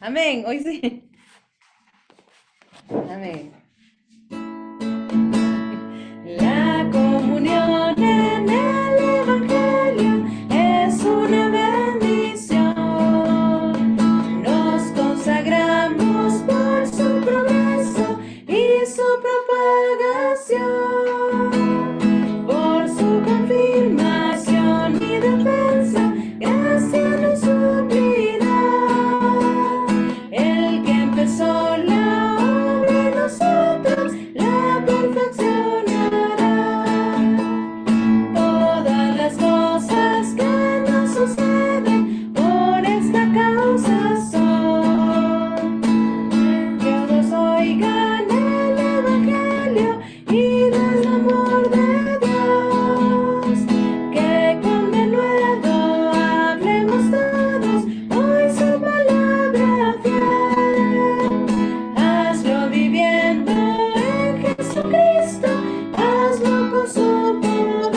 Amén, hoy sí. Amén. La comunión en el Evangelio es una bendición. Nos consagramos por su progreso y su propagación. Por su confirmación y defensa, gracia nos suplirá. El que empezó la obra en nosotros, la perfeccionará. Todas las cosas que nos suceden por esta causa son. Que todos oigan el Evangelio y del amor de Dios. Que con denuedo hablemos todos hoy su palabra fiel. Hazlo viviendo en Jesucristo, hazlo con su poder.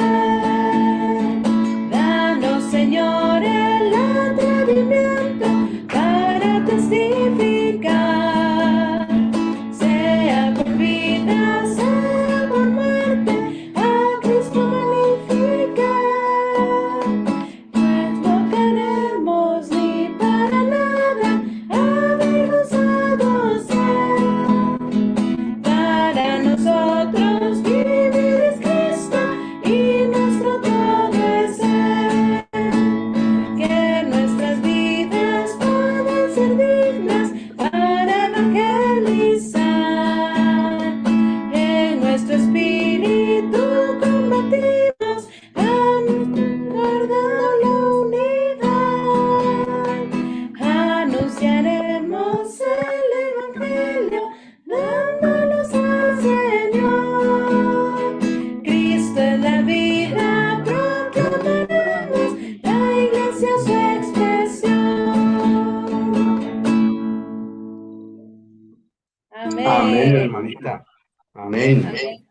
Danos, Señor, el atrevimiento para testificar. Sea por vida, sea por muerte, a Cristo magnificar. Pues no queremos ni para nada avergonzados ser. Para nosotros vivir es Cristo y nuestro todo es ser. Que nuestras vidas puedan ser dignas para evangelizar. En nuestro espíritu combatimos, guardando la unidad. Anunciaremos el Evangelio, dándolos al Señor. Cristo es la vida, proclamaremos la iglesia su expresión. Amén, Amén. hermanita. Amén. Amén.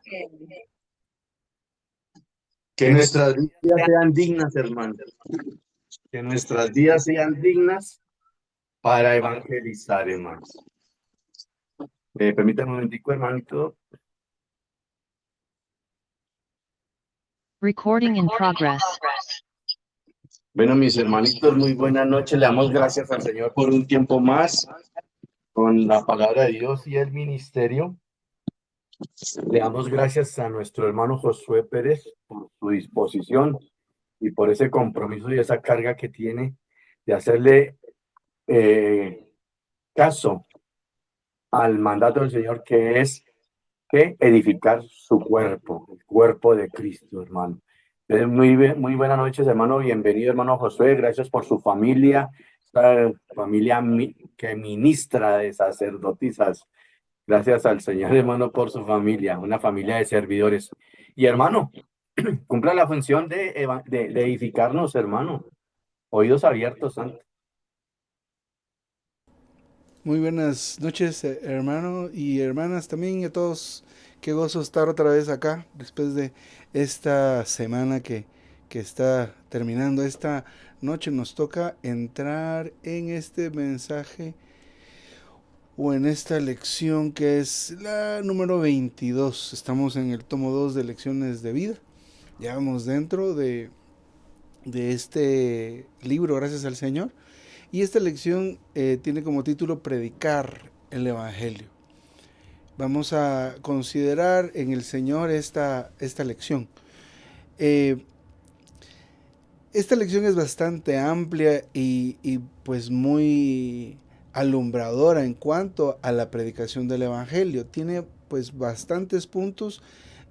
Que nuestras vidas sean dignas, hermano. Que nuestras vidas sean dignas para evangelizar, hermanos. Permítame un momentico, hermanito. Recording in progress. Bueno, mis hermanitos, muy buenas noches. Le damos gracias al Señor por un tiempo más con la palabra de Dios y el ministerio. Le damos gracias a nuestro hermano Josué Pérez por su disposición y por ese compromiso y esa carga que tiene de hacerle caso al mandato del Señor, que es que edificar su cuerpo, el cuerpo de Cristo, hermano. Entonces, muy buenas noches, hermano. Bienvenido, hermano Josué. Gracias por su familia, esta familia que ministra de sacerdotisas. Gracias al Señor, hermano, por su familia, una familia de servidores. Y, hermano, cumpla la función de edificarnos, hermano. Oídos abiertos, santo. Muy buenas noches, hermano y hermanas también, y a todos. Qué gozo estar otra vez acá después de esta semana que está terminando. Esta noche nos toca entrar en este mensaje o en esta lección que es la número 22. Estamos en el tomo 2 de lecciones de vida. Ya vamos dentro de este libro, gracias al Señor. Y esta lección tiene como título Predicar el Evangelio. Vamos a considerar en el Señor esta lección. Esta lección es bastante amplia y pues muy alumbradora en cuanto a la predicación del Evangelio. Tiene pues bastantes puntos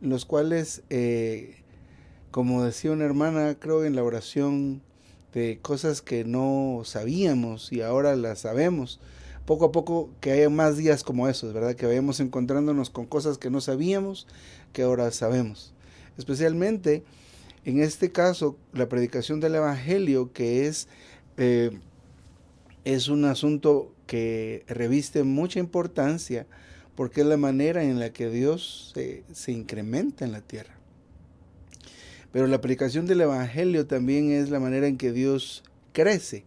en los cuales, como decía una hermana, creo en la oración, de cosas que no sabíamos y ahora las sabemos. Poco a poco que haya más días como esos, ¿verdad? Que vayamos encontrándonos con cosas que no sabíamos, que ahora sabemos. Especialmente en este caso, la predicación del Evangelio, que es un asunto que reviste mucha importancia porque es la manera en la que Dios se incrementa en la tierra. Pero la predicación del Evangelio también es la manera en que Dios crece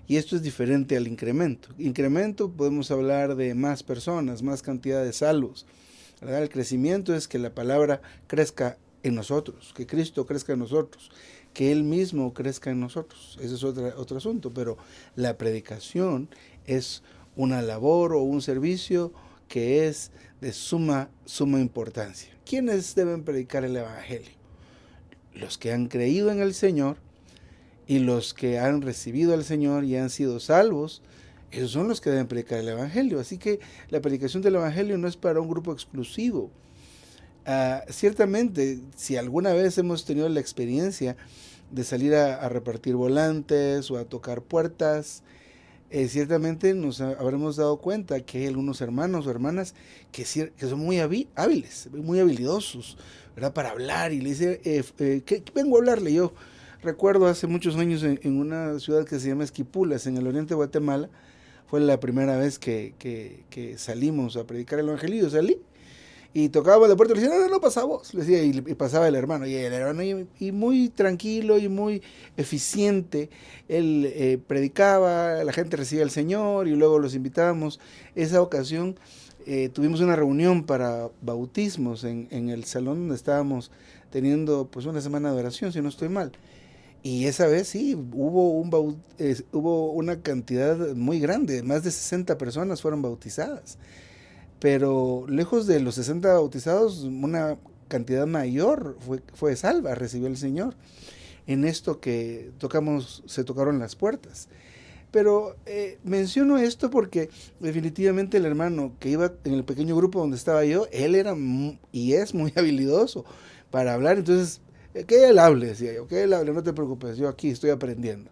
Y esto es diferente al incremento. Incremento podemos hablar de más personas, más cantidad de salvos, ¿verdad? El crecimiento es que la palabra crezca en nosotros, que Cristo crezca en nosotros, que Él mismo crezca en nosotros. Ese es otro asunto, pero la predicación es una labor o un servicio que es de suma importancia. ¿Quiénes deben predicar el Evangelio? Los que han creído en el Señor y los que han recibido al Señor y han sido salvos. Esos son los que deben predicar el Evangelio. Así que la predicación del Evangelio no es para un grupo exclusivo. Ciertamente, si alguna vez hemos tenido la experiencia de salir a repartir volantes o a tocar puertas, ciertamente nos habremos dado cuenta que hay algunos hermanos o hermanas que son muy hábiles, muy habilidosos, ¿verdad? Para hablar, y le dice, ¿qué vengo a hablarle? Yo recuerdo hace muchos años en una ciudad que se llama Esquipulas, en el oriente de Guatemala. Fue la primera vez que salimos a predicar el Evangelio. Yo salí y tocábamos la puerta y le decía, no, pasa vos. Le decía, y pasaba el hermano. Y el hermano, y muy tranquilo y muy eficiente, él predicaba, la gente recibía al Señor y luego los invitábamos. Esa ocasión tuvimos una reunión para bautismos en el salón donde estábamos teniendo pues una semana de oración, si no estoy mal. Y esa vez sí, hubo una cantidad muy grande, más de 60 personas fueron bautizadas. Pero lejos de los 60 bautizados, una cantidad mayor fue salva, recibió el Señor. En esto que se tocaron las puertas. Pero menciono esto porque definitivamente el hermano que iba en el pequeño grupo donde estaba yo, él era y es muy habilidoso para hablar. Entonces, que él hable, decía yo, que él hable, no te preocupes, yo aquí estoy aprendiendo.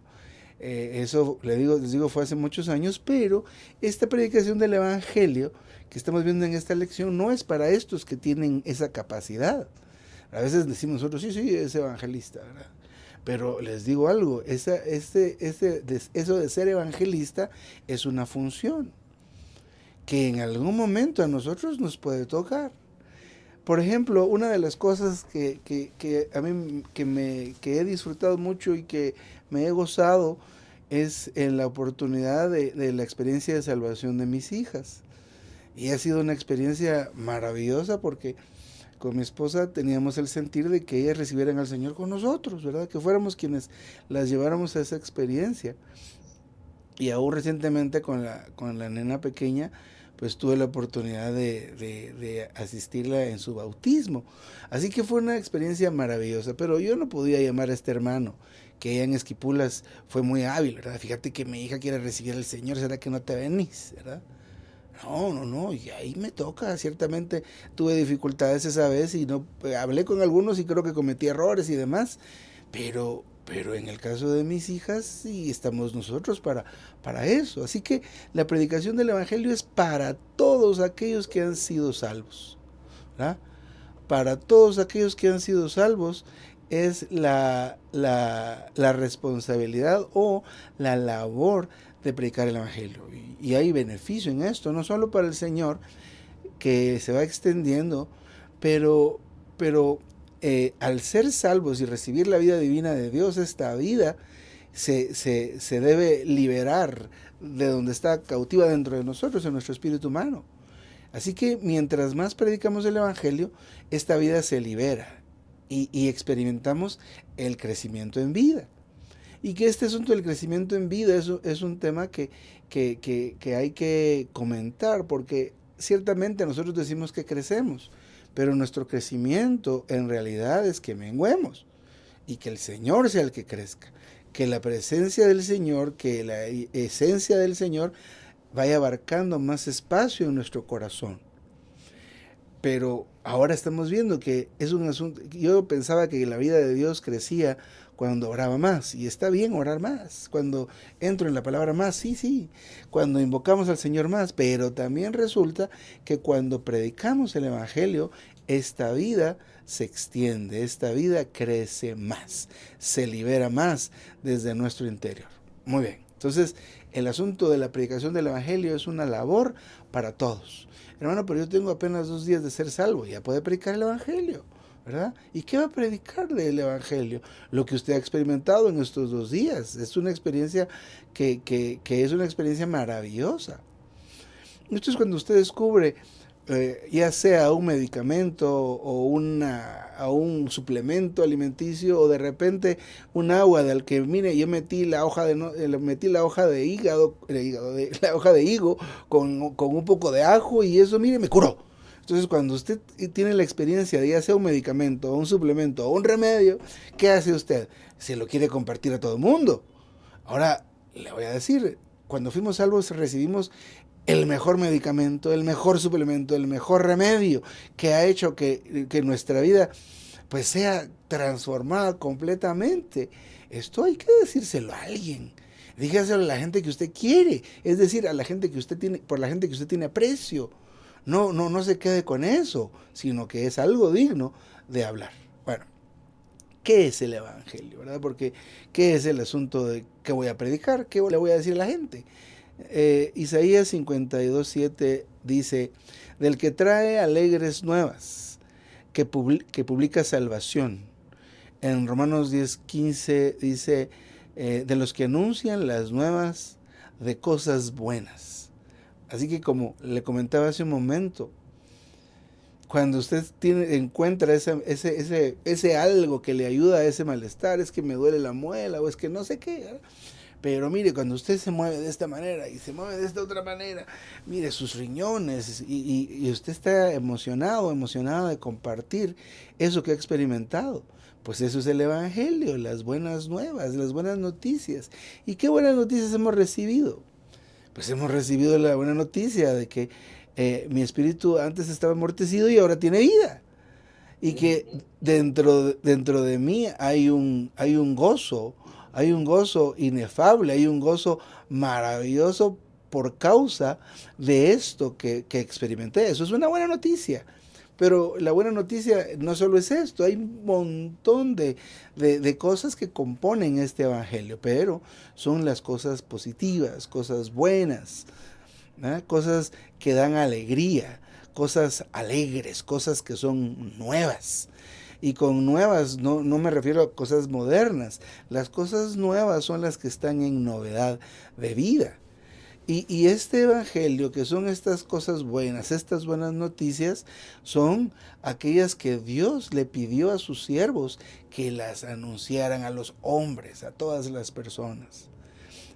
Eso les digo, fue hace muchos años, pero esta predicación del Evangelio que estamos viendo en esta lección no es para estos que tienen esa capacidad. A veces decimos nosotros, sí, es evangelista, ¿verdad? Pero les digo algo, eso de ser evangelista es una función que en algún momento a nosotros nos puede tocar. Por ejemplo, una de las cosas que a mí que he disfrutado mucho y que me he gozado es en la oportunidad de la experiencia de salvación de mis hijas. Y ha sido una experiencia maravillosa porque con mi esposa teníamos el sentir de que ellas recibieran al Señor con nosotros, ¿verdad? Que fuéramos quienes las lleváramos a esa experiencia. Y aún recientemente con la nena pequeña, pues tuve la oportunidad de asistirla en su bautismo. Así que fue una experiencia maravillosa, pero yo no podía llamar a este hermano, que allá en Esquipulas fue muy hábil, ¿verdad? Fíjate que mi hija quiere recibir al Señor, ¿será que no te venís, verdad? No, y ahí me toca, ciertamente tuve dificultades esa vez y no hablé con algunos y creo que cometí errores y demás, pero en el caso de mis hijas sí estamos nosotros para eso. Así que la predicación del Evangelio es para todos aquellos que han sido salvos, ¿verdad? Para todos aquellos que han sido salvos es la responsabilidad o la labor de predicar el Evangelio. Y hay beneficio en esto, no solo para el Señor, que se va extendiendo, pero al ser salvos y recibir la vida divina de Dios, esta vida se debe liberar de donde está cautiva dentro de nosotros, en nuestro espíritu humano. Así que mientras más predicamos el Evangelio, esta vida se libera y experimentamos el crecimiento en vida. Y que este asunto del crecimiento en vida es un tema que hay que comentar, porque ciertamente nosotros decimos que crecemos, pero nuestro crecimiento en realidad es que menguemos y que el Señor sea el que crezca, que la presencia del Señor, que la esencia del Señor vaya abarcando más espacio en nuestro corazón. Pero ahora estamos viendo que es un asunto. Yo pensaba que la vida de Dios crecía cuando oraba más, y está bien orar más, cuando entro en la palabra más, sí, cuando invocamos al Señor más, pero también resulta que cuando predicamos el Evangelio, esta vida se extiende, esta vida crece más, se libera más desde nuestro interior. Muy bien, entonces el asunto de la predicación del Evangelio es una labor para todos. Hermano, pero yo tengo apenas 2 días de ser salvo, ya puede predicar el Evangelio, ¿verdad? ¿Y qué va a predicarle el Evangelio? Lo que usted ha experimentado en estos 2 días. Es una experiencia que es una experiencia maravillosa. Esto es cuando usted descubre, ya sea un medicamento o un suplemento alimenticio o de repente un agua del que, mire, yo metí la hoja de, metí la hoja de hígado, la hoja de higo con un poco de ajo y eso, mire, me curó. Entonces, cuando usted tiene la experiencia de ya sea un medicamento, o un suplemento, o un remedio, ¿qué hace usted? Se lo quiere compartir a todo el mundo. Ahora, le voy a decir, cuando fuimos salvos recibimos el mejor medicamento, el mejor suplemento, el mejor remedio que ha hecho que nuestra vida pues sea transformada completamente. Esto hay que decírselo a alguien. Dígaselo a la gente que usted quiere, es decir, a la gente que usted tiene, por la gente que usted tiene aprecio. No se quede con eso, sino que es algo digno de hablar. Bueno, ¿qué es el Evangelio? ¿Verdad? Porque ¿qué es el asunto de qué voy a predicar? ¿Qué le voy a decir a la gente? Isaías 52:7 dice, del que trae alegres nuevas, que publica salvación. En Romanos 10:15 dice, de los que anuncian las nuevas de cosas buenas. Así que como le comentaba hace un momento, cuando usted encuentra ese algo que le ayuda a ese malestar, es que me duele la muela o es que no sé qué, ¿verdad? Pero mire, cuando usted se mueve de esta manera y se mueve de esta otra manera, mire sus riñones y usted está emocionada de compartir eso que ha experimentado. Pues eso es el Evangelio, las buenas nuevas, las buenas noticias. ¿Y qué buenas noticias hemos recibido? Pues hemos recibido la buena noticia de que mi espíritu antes estaba amortecido y ahora tiene vida. Y que dentro de mí hay un gozo inefable, hay un gozo maravilloso por causa de esto que experimenté. Eso es una buena noticia. Pero la buena noticia no solo es esto, hay un montón de cosas que componen este evangelio, pero son las cosas positivas, cosas buenas, ¿no? Cosas que dan alegría, cosas alegres, cosas que son nuevas. Y con nuevas no me refiero a cosas modernas. Las cosas nuevas son las que están en novedad de vida. Y este evangelio, que son estas cosas buenas, estas buenas noticias, son aquellas que Dios le pidió a sus siervos que las anunciaran a los hombres, a todas las personas.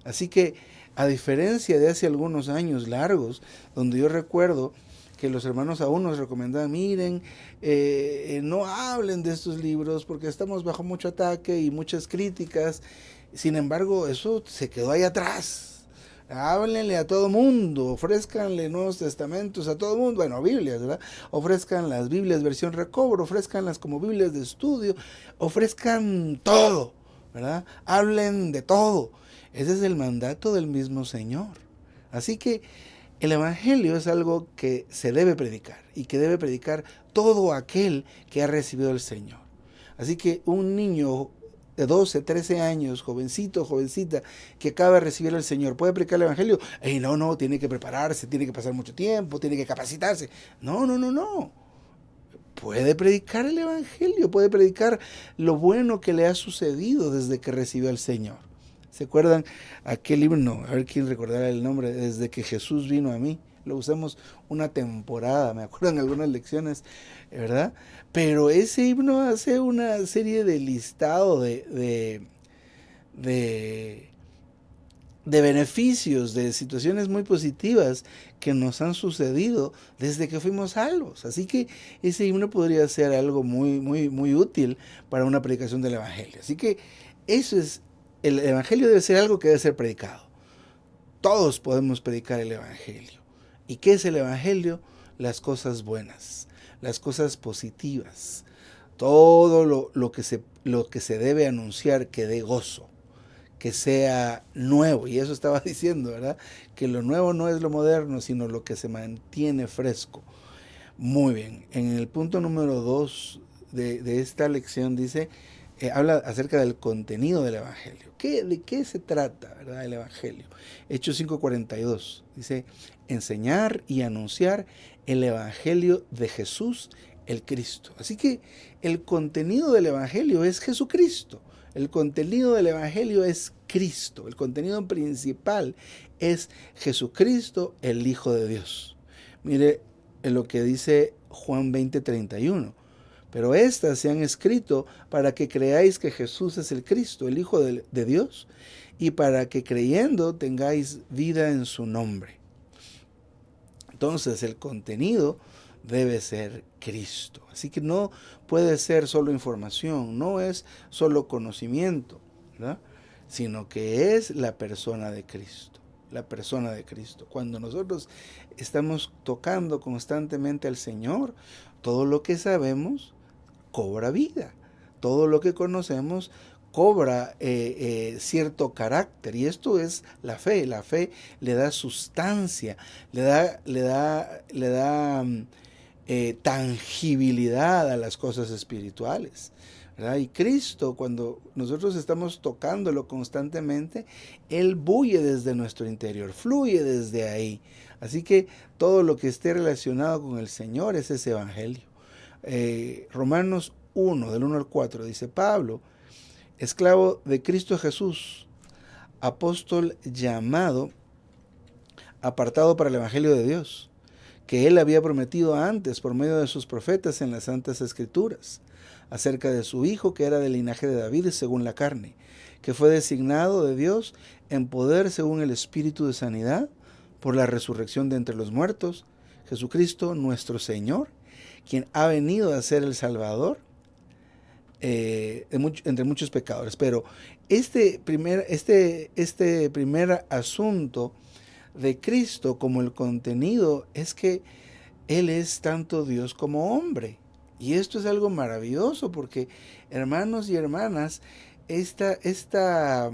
Así que, a diferencia de hace algunos años largos, donde yo recuerdo que los hermanos aún nos recomendaban, miren, no hablen de estos libros porque estamos bajo mucho ataque y muchas críticas. Sin embargo, eso se quedó ahí atrás. Háblenle a todo mundo, ofrezcanle Nuevos Testamentos a todo mundo, bueno, Biblias, ¿verdad? Ofrezcan las Biblias versión recobro, ofrezcanlas como Biblias de estudio, ofrezcan todo, ¿verdad? Hablen de todo. Ese es el mandato del mismo Señor. Así que el Evangelio es algo que se debe predicar y que debe predicar todo aquel que ha recibido al Señor. Así que un niño de 12, 13 años, jovencito, jovencita, que acaba de recibir al Señor, ¿puede predicar el Evangelio? No, tiene que prepararse, tiene que pasar mucho tiempo, tiene que capacitarse. No. Puede predicar el Evangelio, puede predicar lo bueno que le ha sucedido desde que recibió al Señor. ¿Se acuerdan aquel himno? A ver quién recordará el nombre. Desde que Jesús vino a mí. Lo usamos una temporada, me acuerdo en algunas lecciones, ¿verdad? Pero ese himno hace una serie de listado de beneficios, de situaciones muy positivas que nos han sucedido desde que fuimos salvos. Así que ese himno podría ser algo muy útil para una predicación del Evangelio. Así que eso es, el Evangelio debe ser algo que debe ser predicado. Todos podemos predicar el Evangelio. ¿Y qué es el Evangelio? Las cosas buenas, las cosas positivas, todo lo que se debe anunciar que dé gozo, que sea nuevo. Y eso estaba diciendo, ¿verdad? Que lo nuevo no es lo moderno, sino lo que se mantiene fresco. Muy bien. En el punto número 2 de esta lección dice, habla acerca del contenido del Evangelio. ¿De qué se trata, verdad, el Evangelio? Hechos 5:42 dice, enseñar y anunciar el Evangelio de Jesús el Cristo. Así que el contenido del Evangelio es Jesucristo. El contenido del Evangelio es Cristo. El contenido principal es Jesucristo, el Hijo de Dios. Mire en lo que dice Juan 20:31. Pero estas se han escrito para que creáis que Jesús es el Cristo, el Hijo de Dios, y para que creyendo tengáis vida en su nombre. Entonces el contenido debe ser Cristo. Así que no puede ser solo información, no es solo conocimiento, ¿verdad? Sino que es la persona de Cristo. La persona de Cristo. Cuando nosotros estamos tocando constantemente al Señor, todo lo que sabemos cobra vida. Todo lo que conocemos cobra cierto carácter, y esto es la fe. La fe le da sustancia, le da tangibilidad a las cosas espirituales, ¿verdad? Y Cristo, cuando nosotros estamos tocándolo constantemente, Él bulle desde nuestro interior, fluye desde ahí. Así que todo lo que esté relacionado con el Señor es ese Evangelio. Romanos 1, del 1 al 4, dice: Pablo, esclavo de Cristo Jesús, apóstol llamado, apartado para el Evangelio de Dios, que Él había prometido antes por medio de sus profetas en las Santas Escrituras, acerca de su Hijo, que era del linaje de David según la carne, que fue designado de Dios en poder según el Espíritu de sanidad, por la resurrección de entre los muertos, Jesucristo nuestro Señor, quien ha venido a ser el Salvador entre muchos pecadores. Pero este primer asunto de Cristo como el contenido es que Él es tanto Dios como hombre. Y esto es algo maravilloso porque, hermanos y hermanas, esta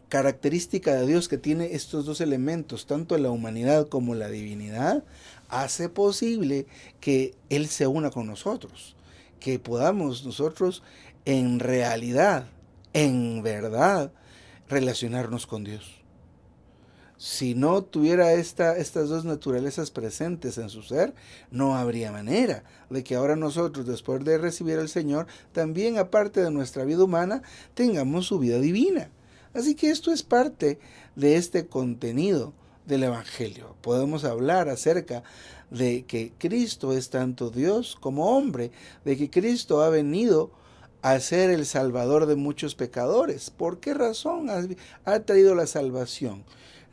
característica de Dios, que tiene estos dos elementos, tanto la humanidad como la divinidad, hace posible que Él se una con nosotros, que podamos nosotros en realidad, en verdad, relacionarnos con Dios. Si no tuviera estas dos naturalezas presentes en su ser, no habría manera de que ahora nosotros, después de recibir al Señor, también, aparte de nuestra vida humana, tengamos su vida divina. Así que esto es parte de este contenido del Evangelio. Podemos hablar acerca de que Cristo es tanto Dios como hombre, de que Cristo ha venido a ser el Salvador de muchos pecadores. ¿Por qué razón ha traído la salvación?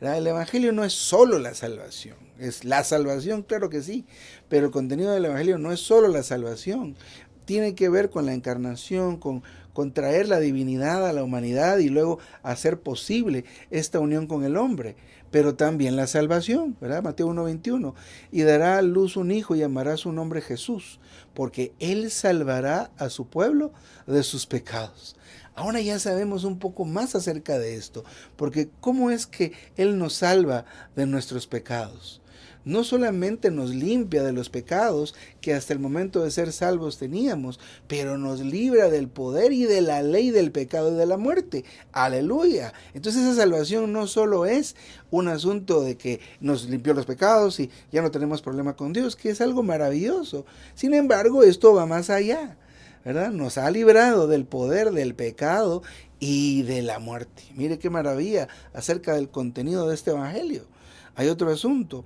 El Evangelio no es solo la salvación, es la salvación, claro que sí, pero el contenido del Evangelio no es solo la salvación. Tiene que ver con la encarnación, con traer la divinidad a la humanidad y luego hacer posible esta unión con el hombre, pero también la salvación, ¿verdad? Mateo 1:21, y dará a luz un hijo y llamará su nombre Jesús, porque Él salvará a su pueblo de sus pecados. Ahora ya sabemos un poco más acerca de esto, porque ¿cómo es que Él nos salva de nuestros pecados? No solamente nos limpia de los pecados que hasta el momento de ser salvos teníamos, pero nos libra del poder y de la ley del pecado y de la muerte. ¡Aleluya! Entonces esa salvación no solo es un asunto de que nos limpió los pecados y ya no tenemos problema con Dios, que es algo maravilloso. Sin embargo, esto va más allá, ¿verdad? Nos ha librado del poder del pecado y de la muerte. Mire qué maravilla acerca del contenido de este evangelio. Hay otro asunto,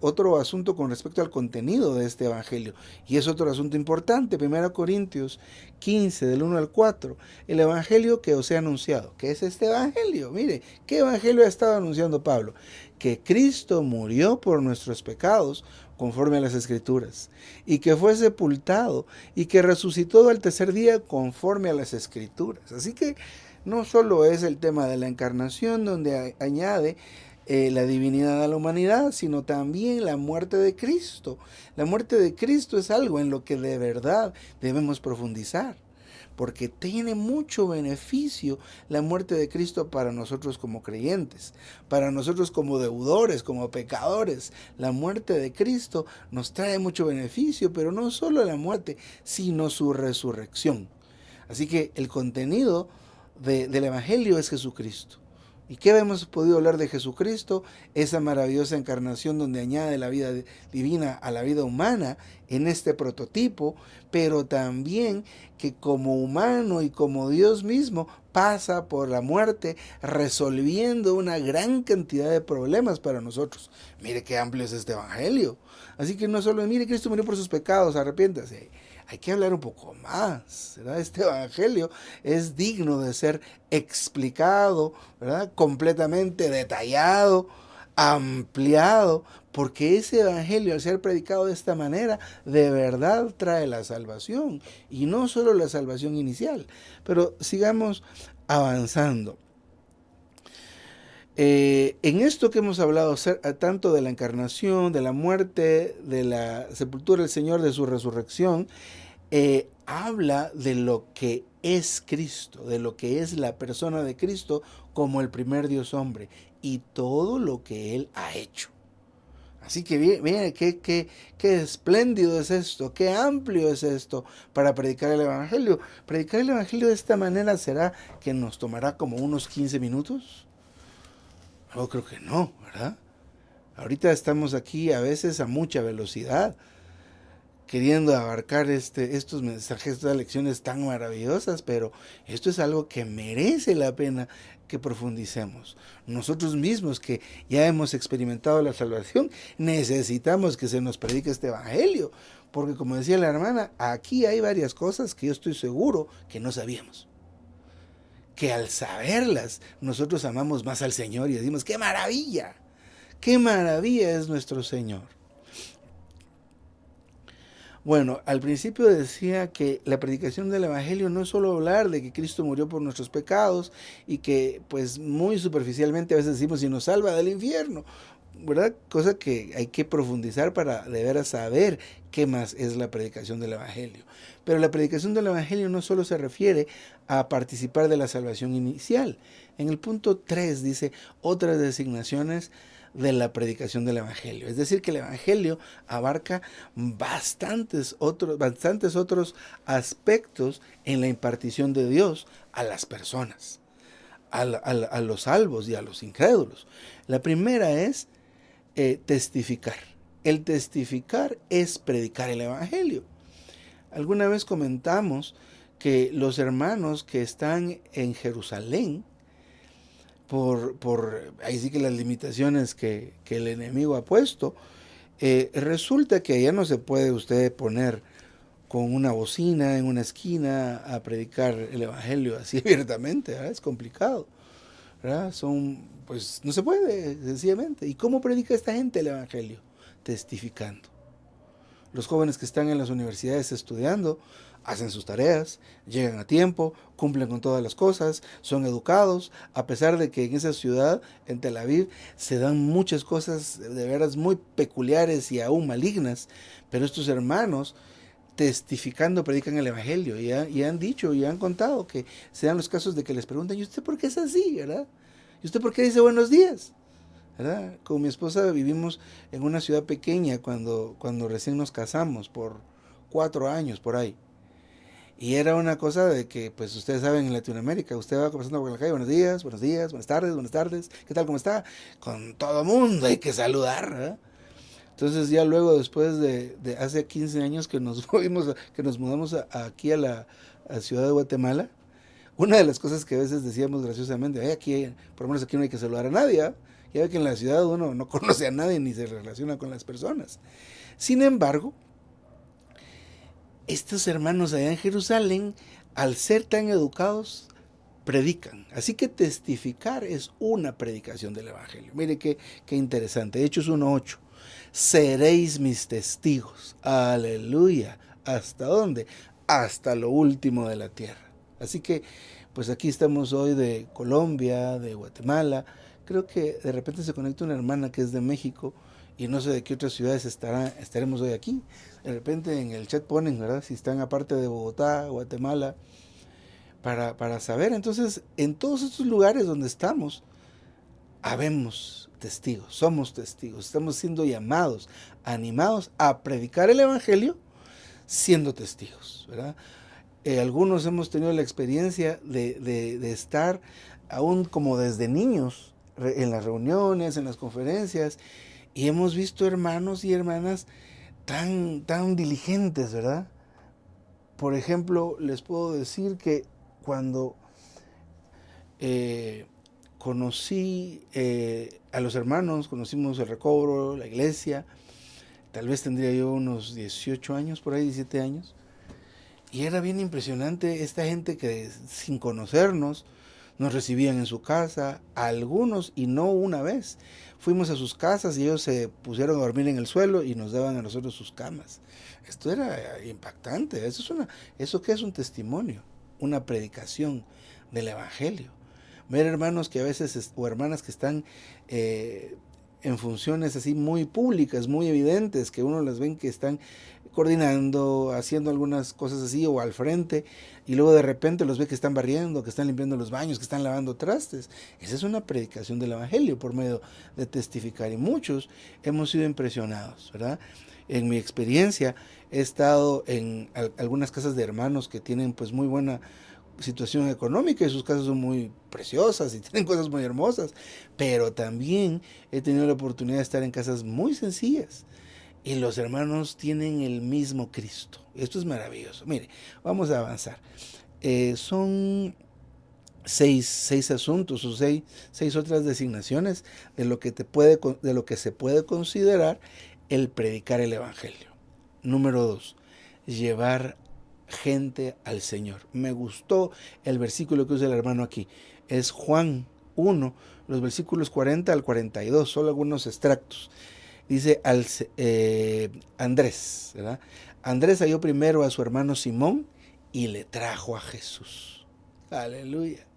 otro asunto con respecto al contenido de este evangelio, y es otro asunto importante. 1 Corintios 15, del 1 al 4, el evangelio que os he anunciado. ¿Qué es este evangelio? Mire, ¿qué evangelio ha estado anunciando Pablo? Que Cristo murió por nuestros pecados, conforme a las Escrituras, y que fue sepultado, y que resucitó al tercer día, conforme a las Escrituras. Así que no solo es el tema de la encarnación, donde añade la divinidad a la humanidad, sino también la muerte de Cristo. La muerte de Cristo es algo en lo que de verdad debemos profundizar, porque tiene mucho beneficio la muerte de Cristo para nosotros como creyentes, para nosotros como deudores, como pecadores. La muerte de Cristo nos trae mucho beneficio, pero no solo la muerte, sino su resurrección. Así que el contenido del Evangelio es Jesucristo. ¿Y qué hemos podido hablar de Jesucristo? Esa maravillosa encarnación donde añade la vida divina a la vida humana en este prototipo, pero también que como humano y como Dios mismo pasa por la muerte resolviendo una gran cantidad de problemas para nosotros. Mire qué amplio es este evangelio. Así que no solo, mire, Cristo murió por sus pecados, arrepiéntase. Hay que hablar un poco más, ¿verdad? Este evangelio es digno de ser explicado, ¿verdad? Completamente detallado, ampliado, porque ese evangelio, al ser predicado de esta manera, de verdad trae la salvación, y no solo la salvación inicial. Pero sigamos avanzando. En esto que hemos hablado tanto de la encarnación, de la muerte, de la sepultura del Señor, de su resurrección, habla de lo que es Cristo, de lo que es la persona de Cristo como el primer Dios hombre y todo lo que Él ha hecho. Así que miren qué espléndido es esto, qué amplio es esto para predicar el Evangelio. Predicar el Evangelio de esta manera, ¿será que nos tomará como unos 15 minutos? Yo creo que no, ¿verdad? Ahorita estamos aquí a veces a mucha velocidad, queriendo abarcar estos mensajes, estas lecciones tan maravillosas, pero esto es algo que merece la pena que profundicemos. Nosotros mismos que ya hemos experimentado la salvación, necesitamos que se nos predique este evangelio, porque como decía la hermana, aquí hay varias cosas que yo estoy seguro que no sabíamos. Que al saberlas, nosotros amamos más al Señor y decimos, ¡qué maravilla! ¡Qué maravilla es nuestro Señor! Bueno, al principio decía que la predicación del Evangelio no es solo hablar de que Cristo murió por nuestros pecados y que pues muy superficialmente a veces decimos y nos salva del infierno, ¿verdad? Cosa que hay que profundizar para de veras saber qué más es la predicación del Evangelio. Pero la predicación del Evangelio no solo se refiere a participar de la salvación inicial. En el punto 3 dice otras designaciones de la predicación del Evangelio. Es decir, que el Evangelio abarca bastantes otros aspectos en la impartición de Dios a las personas, a los salvos y a los incrédulos. La primera es testificar. El testificar es predicar el Evangelio. Alguna vez comentamos que los hermanos que están en Jerusalén, por ahí sí que las limitaciones que el enemigo ha puesto, resulta que allá no se puede usted poner con una bocina en una esquina a predicar el Evangelio así abiertamente, ¿verdad? Es complicado, ¿verdad? Pues no se puede, sencillamente. ¿Y cómo predica esta gente el Evangelio? Testificando. Los jóvenes que están en las universidades estudiando hacen sus tareas, llegan a tiempo, cumplen con todas las cosas, son educados, a pesar de que en esa ciudad, en Tel Aviv, se dan muchas cosas de veras muy peculiares y aún malignas, pero estos hermanos testificando predican el Evangelio y han dicho y han contado que se dan los casos de que les preguntan, ¿y usted por qué es así, verdad? ¿Y usted por qué dice buenos días? ¿Verdad? Con mi esposa vivimos en una ciudad pequeña cuando recién nos casamos, por 4 años por ahí. Y era una cosa de que, pues ustedes saben, en Latinoamérica, usted va pasando por la calle, buenos días, buenas tardes, ¿qué tal, cómo está? Con todo mundo hay que saludar, ¿verdad? Entonces ya luego, después de hace 15 años que nos mudamos aquí a la ciudad de Guatemala, una de las cosas que a veces decíamos graciosamente, aquí, por lo menos aquí no hay que saludar a nadie, ¿eh? Ya ve que en la ciudad uno no conoce a nadie ni se relaciona con las personas. Sin embargo, estos hermanos allá en Jerusalén, al ser tan educados, predican. Así que testificar es una predicación del Evangelio. Mire qué interesante. Hechos 1:8. Seréis mis testigos. Aleluya. ¿Hasta dónde? Hasta lo último de la tierra. Así que, pues aquí estamos hoy de Colombia, de Guatemala. Creo que de repente se conecta una hermana que es de México y no sé de qué otras ciudades estaremos hoy aquí. De repente en el chat ponen, ¿verdad? Si están aparte de Bogotá, Guatemala, para saber. Entonces, en todos estos lugares donde estamos, habemos testigos, somos testigos, estamos siendo llamados, animados a predicar el Evangelio siendo testigos, ¿verdad? Algunos hemos tenido la experiencia de estar aún como desde niños, en las reuniones, en las conferencias, y hemos visto hermanos y hermanas tan diligentes, ¿verdad? Por ejemplo, les puedo decir que cuando eh, conocí a los hermanos, conocimos el recobro, la iglesia, tal vez tendría yo unos 18 años, por ahí 17 años, y era bien impresionante esta gente que sin conocernos nos recibían en su casa, algunos y no una vez. Fuimos a sus casas y ellos se pusieron a dormir en el suelo y nos daban a nosotros sus camas. Esto era impactante. ¿Eso qué es un testimonio? Una predicación del Evangelio. Ver hermanos que a veces, o hermanas que están en funciones así muy públicas, muy evidentes, que uno las ven que están coordinando, haciendo algunas cosas así o al frente, y luego de repente los ve que están barriendo, que están limpiando los baños, que están lavando trastes. Esa es una predicación del Evangelio por medio de testificar, y muchos hemos sido impresionados, ¿verdad? En mi experiencia he estado en algunas casas de hermanos que tienen pues muy buena situación económica y sus casas son muy preciosas y tienen cosas muy hermosas, pero también he tenido la oportunidad de estar en casas muy sencillas y los hermanos tienen el mismo Cristo. Esto es maravilloso. Mire, vamos a avanzar. Son seis asuntos o seis otras designaciones de lo que se puede considerar el predicar el Evangelio. Número 2, llevar gente al Señor. Me gustó el versículo que usa el hermano aquí. Es Juan 1, los versículos 40 al 42, solo algunos extractos. Dice Andrés, ¿verdad? Andrés halló primero a su hermano Simón y le trajo a Jesús. Aleluya.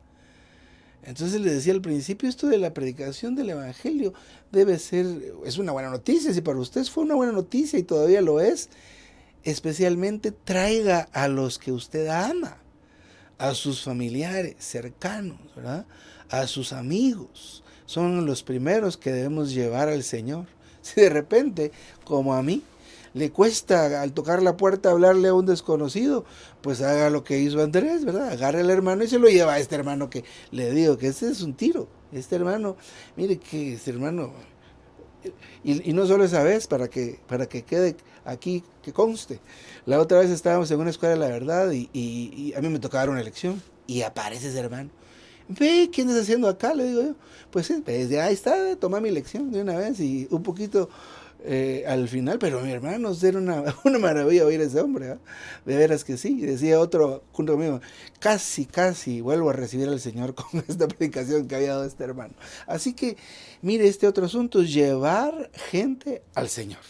Entonces le decía al principio, esto de la predicación del Evangelio es una buena noticia. Si para ustedes fue una buena noticia y todavía lo es, especialmente traiga a los que usted ama, a sus familiares cercanos, ¿verdad? A sus amigos. Son los primeros que debemos llevar al Señor. Si de repente, como a mí, le cuesta al tocar la puerta hablarle a un desconocido, pues haga lo que hizo Andrés, ¿verdad? Agarre al hermano y se lo lleva a este hermano que le digo que este es un tiro. Este hermano, mire que este hermano, y no solo esa vez, para que quede aquí, que conste. La otra vez estábamos en una escuela de la verdad y a mí me tocaba dar una lección y aparece ese hermano. Ve, ¿qué andas haciendo acá? Le digo yo. Pues desde ahí está, toma mi lección de una vez y un poquito al final, pero mi hermano, era una maravilla oír a ese hombre, ¿eh? De veras que sí. Decía otro junto conmigo, casi vuelvo a recibir al Señor con esta predicación que había dado este hermano. Así que, mire, este otro asunto es llevar gente al Señor.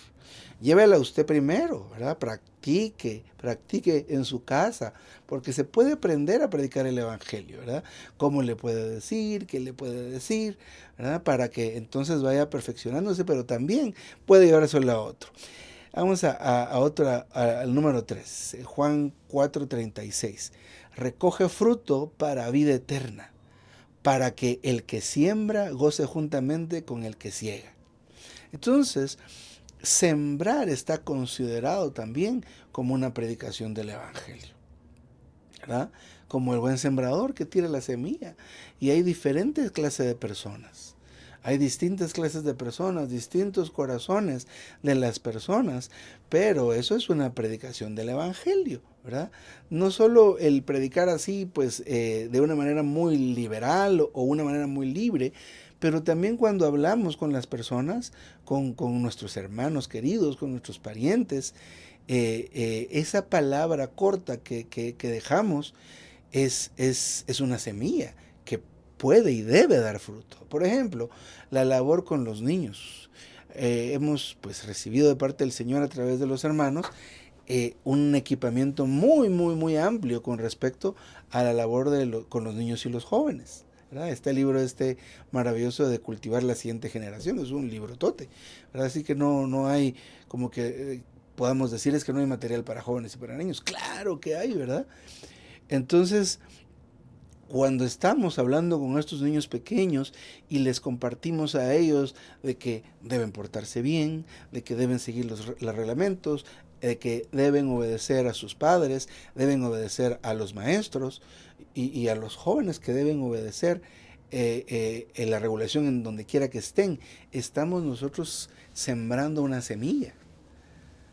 Llévela usted primero, ¿verdad? Practique en su casa, porque se puede aprender a predicar el Evangelio, ¿verdad? ¿Cómo le puede decir? ¿Qué le puede decir? ¿Verdad? Para que entonces vaya perfeccionándose, pero también puede llevárselo a otro. Vamos al número 3, Juan 4:36. Recoge fruto para vida eterna, para que el que siembra goce juntamente con el que ciega. Entonces, sembrar está considerado también como una predicación del Evangelio, ¿verdad? Como el buen sembrador que tira la semilla. Y hay diferentes clases de personas. Hay distintas clases de personas, distintos corazones de las personas, pero eso es una predicación del Evangelio, ¿verdad? No solo el predicar así, pues, de una manera muy liberal o una manera muy libre, pero también cuando hablamos con las personas, con nuestros hermanos queridos, con nuestros parientes, esa palabra corta que dejamos es una semilla que puede y debe dar fruto. Por ejemplo, la labor con los niños. Hemos pues recibido de parte del Señor a través de los hermanos un equipamiento muy amplio con respecto a la labor con los niños y los jóvenes, ¿verdad? Este libro maravilloso de cultivar la siguiente generación es un librotote, ¿verdad? Así que no hay como que podamos decir es que no hay material para jóvenes y para niños. Claro que hay, ¿verdad? Entonces, cuando estamos hablando con estos niños pequeños y les compartimos a ellos de que deben portarse bien, de que deben seguir los reglamentos, de que deben obedecer a sus padres, deben obedecer a los maestros y a los jóvenes que deben obedecer, en la regulación en donde quiera que estén, estamos nosotros sembrando una semilla,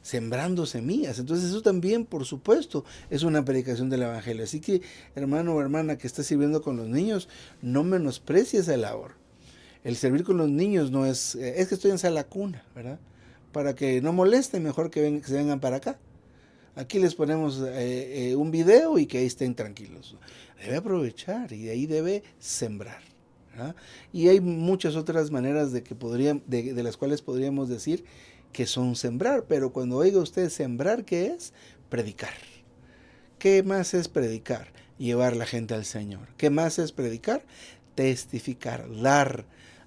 sembrando semillas. Entonces eso también, por supuesto, es una predicación del Evangelio. Así que, hermano o hermana que está sirviendo con los niños, no menosprecies esa labor. El servir con los niños no es que estoy en sala cuna, ¿verdad? Para que no molesten, mejor que se vengan para acá. Aquí les ponemos un video y que ahí estén tranquilos. Debe aprovechar y de ahí debe sembrar, ¿verdad? Y hay muchas otras maneras de las cuales podríamos decir que son sembrar, pero cuando oiga usted sembrar, ¿qué es? Predicar. ¿Qué más es predicar? Llevar la gente al Señor. ¿Qué más es predicar? Testificar,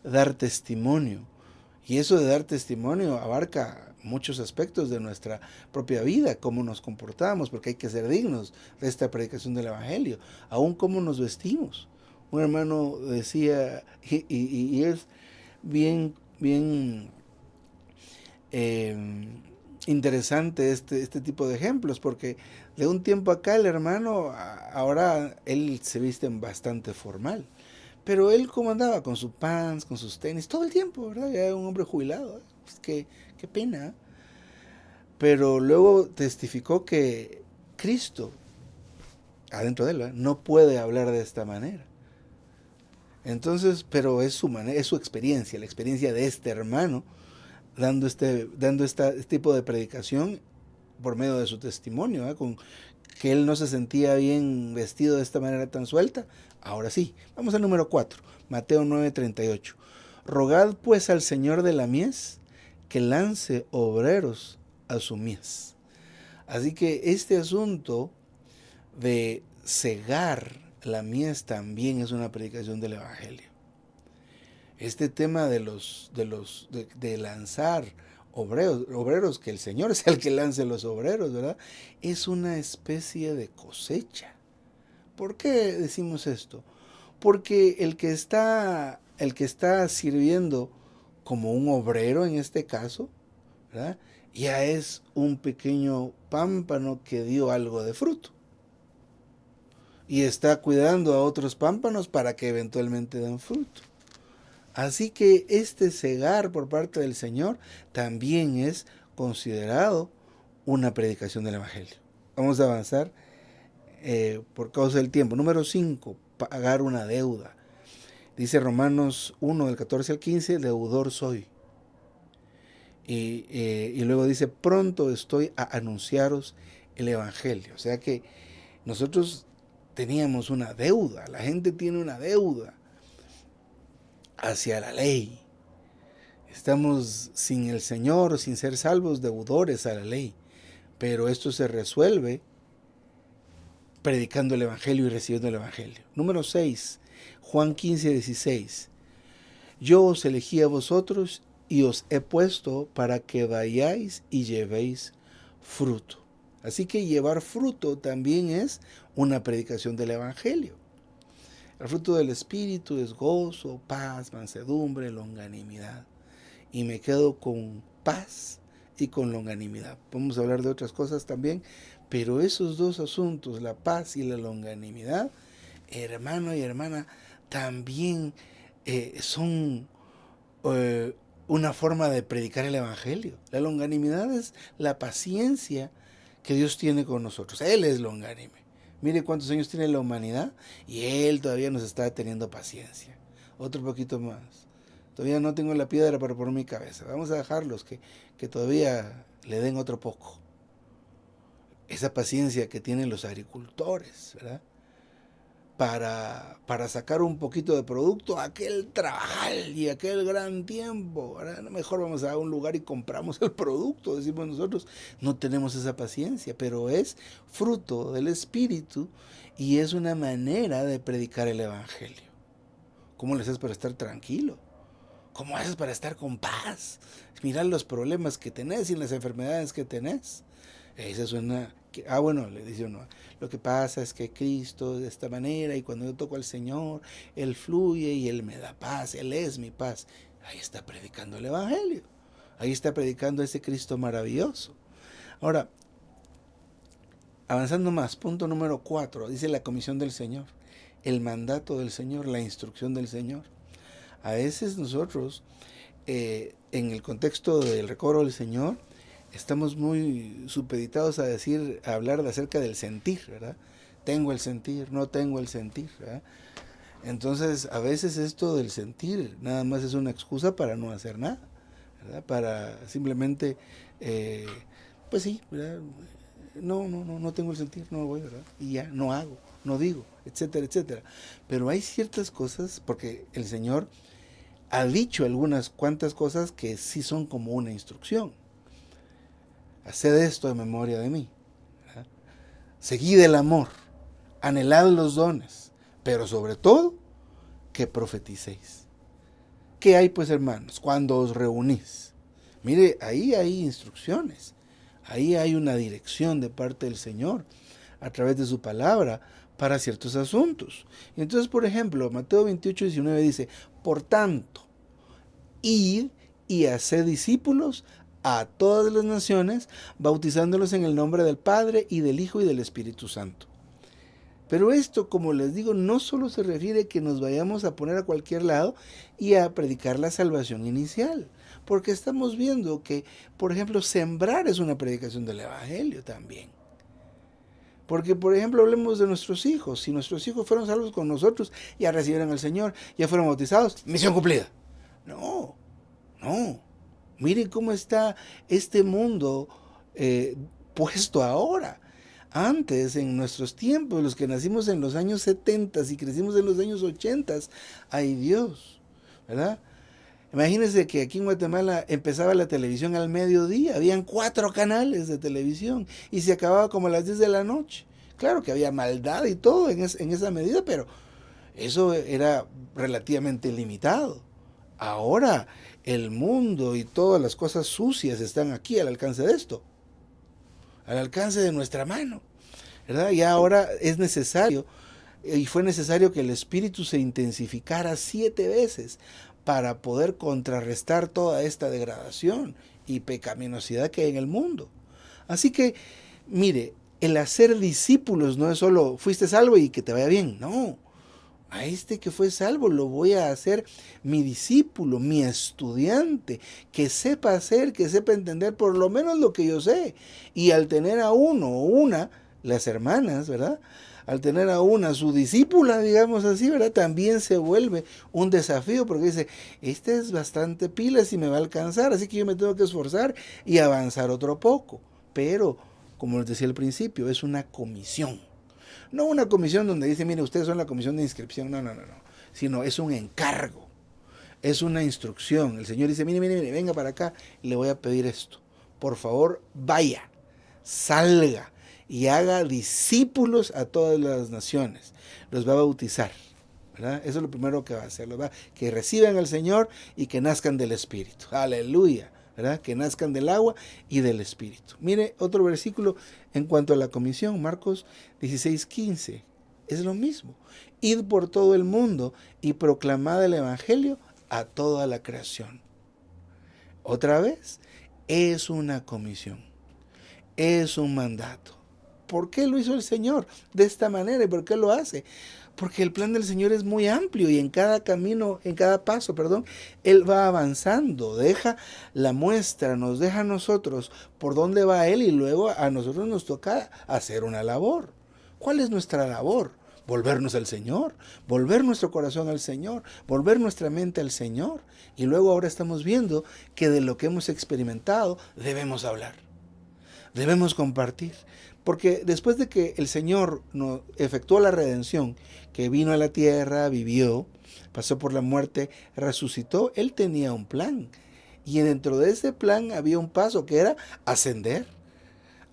dar testimonio. Y eso de dar testimonio abarca muchos aspectos de nuestra propia vida, cómo nos comportamos, porque hay que ser dignos de esta predicación del Evangelio, aún cómo nos vestimos. Un hermano decía, y es bien interesante este tipo de ejemplos, porque de un tiempo acá el hermano, ahora él se viste bastante formal. Pero él como andaba con sus pants, con sus tenis, todo el tiempo, ¿verdad? Ya era un hombre jubilado. Pues qué pena. Pero luego testificó que Cristo, adentro de él, ¿verdad?, no puede hablar de esta manera. Entonces, pero es su manera, es su experiencia, la experiencia de este hermano, dando este tipo de predicación por medio de su testimonio, ¿verdad?, con que él no se sentía bien vestido de esta manera tan suelta. Ahora sí, vamos al número 4, Mateo 9:38. Rogad pues al Señor de la mies que lance obreros a su mies. Así que este asunto de cegar la mies también es una predicación del Evangelio. Este tema de lanzar obreros, que el Señor es el que lance los obreros, ¿verdad?, es una especie de cosecha. ¿Por qué decimos esto? Porque el que está sirviendo como un obrero en este caso, ¿verdad?, ya es un pequeño pámpano que dio algo de fruto. Y está cuidando a otros pámpanos para que eventualmente den fruto. Así que este cegar por parte del Señor también es considerado una predicación del Evangelio. Vamos a avanzar por causa del tiempo. Número 5, pagar una deuda. Dice Romanos 1, del 14 al 15, deudor soy. Y luego dice, pronto estoy a anunciaros el Evangelio. O sea que nosotros teníamos una deuda, la gente tiene una deuda hacia la ley. Estamos sin el Señor, sin ser salvos, deudores a la ley. Pero esto se resuelve predicando el Evangelio y recibiendo el Evangelio. Número 6, Juan 15:16. Yo os elegí a vosotros y os he puesto para que vayáis y llevéis fruto. Así que llevar fruto también es una predicación del Evangelio. El fruto del Espíritu es gozo, paz, mansedumbre, longanimidad. Y me quedo con paz y con longanimidad. Podemos hablar de otras cosas también, pero esos dos asuntos, la paz y la longanimidad, hermano y hermana, también son una forma de predicar el Evangelio. La longanimidad es la paciencia que Dios tiene con nosotros. Él es longánime. Mire cuántos años tiene la humanidad y Él todavía nos está teniendo paciencia. Otro poquito más. Todavía no tengo la piedra para poner mi cabeza. Vamos a dejarlos que todavía le den otro poco. Esa paciencia que tienen los agricultores, ¿verdad?, para sacar un poquito de producto, aquel trabajar y aquel gran tiempo, ¿verdad? Mejor vamos a un lugar y compramos el producto, decimos nosotros. No tenemos esa paciencia, pero es fruto del Espíritu y es una manera de predicar el Evangelio. ¿Cómo le haces para estar tranquilo? ¿Cómo haces para estar con paz? Mirar los problemas que tenés y las enfermedades que tenés. Esa es una... bueno, le dice uno, lo que pasa es que Cristo de esta manera, y cuando yo toco al Señor, Él fluye y Él me da paz, Él es mi paz. Ahí está predicando el Evangelio. Ahí está predicando ese Cristo maravilloso. Ahora, avanzando más, punto número 4, dice la comisión del Señor. el mandato del Señor, la instrucción del Señor. A veces nosotros, en el contexto del recobro del Señor, estamos muy supeditados a hablar acerca del sentir, ¿verdad? Tengo el sentir, no tengo el sentir, ¿verdad? Entonces, a veces esto del sentir nada más es una excusa para no hacer nada, ¿verdad? Para simplemente, pues sí, ¿verdad? No tengo el sentir, no voy, ¿verdad? Y ya, no hago, no digo, etcétera, etcétera. Pero hay ciertas cosas, porque el Señor ha dicho algunas cuantas cosas que sí son como una instrucción. Haced esto en memoria de mí, ¿verdad? Seguid el amor, anhelad los dones, pero sobre todo, que profeticéis. ¿Qué hay pues, hermanos, cuando os reunís? Mire, ahí hay instrucciones, ahí hay una dirección de parte del Señor a través de su palabra para ciertos asuntos. Y entonces, por ejemplo, Mateo 28:19 dice, por tanto, id y haced discípulos a todas las naciones, bautizándolos en el nombre del Padre y del Hijo y del Espíritu Santo. Pero esto, como les digo, no solo se refiere a que nos vayamos a poner a cualquier lado y a predicar la salvación inicial, porque estamos viendo que, por ejemplo, sembrar es una predicación del Evangelio también. Porque, por ejemplo, hablemos de nuestros hijos. Si nuestros hijos fueron salvos con nosotros, ya recibieron al Señor, ya fueron bautizados, misión cumplida. No. Miren cómo está este mundo puesto ahora. Antes, en nuestros tiempos, los que nacimos en los años 70 y crecimos en los años 80, ay Dios, ¿verdad? Imagínense que aquí en Guatemala empezaba la televisión al mediodía, habían 4 canales de televisión y se acababa como a las 10 de la noche. Claro que había maldad y todo en esa medida, pero eso era relativamente limitado. Ahora el mundo y todas las cosas sucias están aquí al alcance de esto, al alcance de nuestra mano, ¿verdad? Y ahora es necesario, y fue necesario que el Espíritu se intensificara 7 veces para poder contrarrestar toda esta degradación y pecaminosidad que hay en el mundo. Así que, mire, el hacer discípulos no es solo fuiste salvo y que te vaya bien, no. A este que fue salvo lo voy a hacer mi discípulo, mi estudiante, que sepa hacer, que sepa entender por lo menos lo que yo sé. Y al tener a uno o una, las hermanas, ¿verdad? Al tener a una, su discípula, digamos así, ¿verdad? También se vuelve un desafío porque dice, este es bastante pilas y me va a alcanzar, así que yo me tengo que esforzar y avanzar otro poco. Pero, como les decía al principio, es una comisión. No una comisión donde dice, mire, ustedes son la comisión de inscripción, no, sino es un encargo, es una instrucción. El Señor dice, mire, venga para acá, le voy a pedir esto. Por favor, vaya, salga y haga discípulos a todas las naciones. Los va a bautizar, ¿verdad? Eso es lo primero que va a hacer, que reciban al Señor y que nazcan del Espíritu. Aleluya. ¿Verdad? Que nazcan del agua y del Espíritu. Mire otro versículo en cuanto a la comisión, Marcos 16:15. Es lo mismo. Id por todo el mundo y proclamad el Evangelio a toda la creación. Otra vez, es una comisión. Es un mandato. ¿Por qué lo hizo el Señor de esta manera y por qué lo hace? Porque el plan del Señor es muy amplio y en cada camino, en cada paso, Él va avanzando, deja la muestra, nos deja a nosotros por dónde va Él y luego a nosotros nos toca hacer una labor. ¿Cuál es nuestra labor? Volvernos al Señor, volver nuestro corazón al Señor, volver nuestra mente al Señor. Y luego ahora estamos viendo que de lo que hemos experimentado debemos hablar, debemos compartir. Porque después de que el Señor nos efectuó la redención, que vino a la tierra, vivió, pasó por la muerte, resucitó, Él tenía un plan. Y dentro de ese plan había un paso que era ascender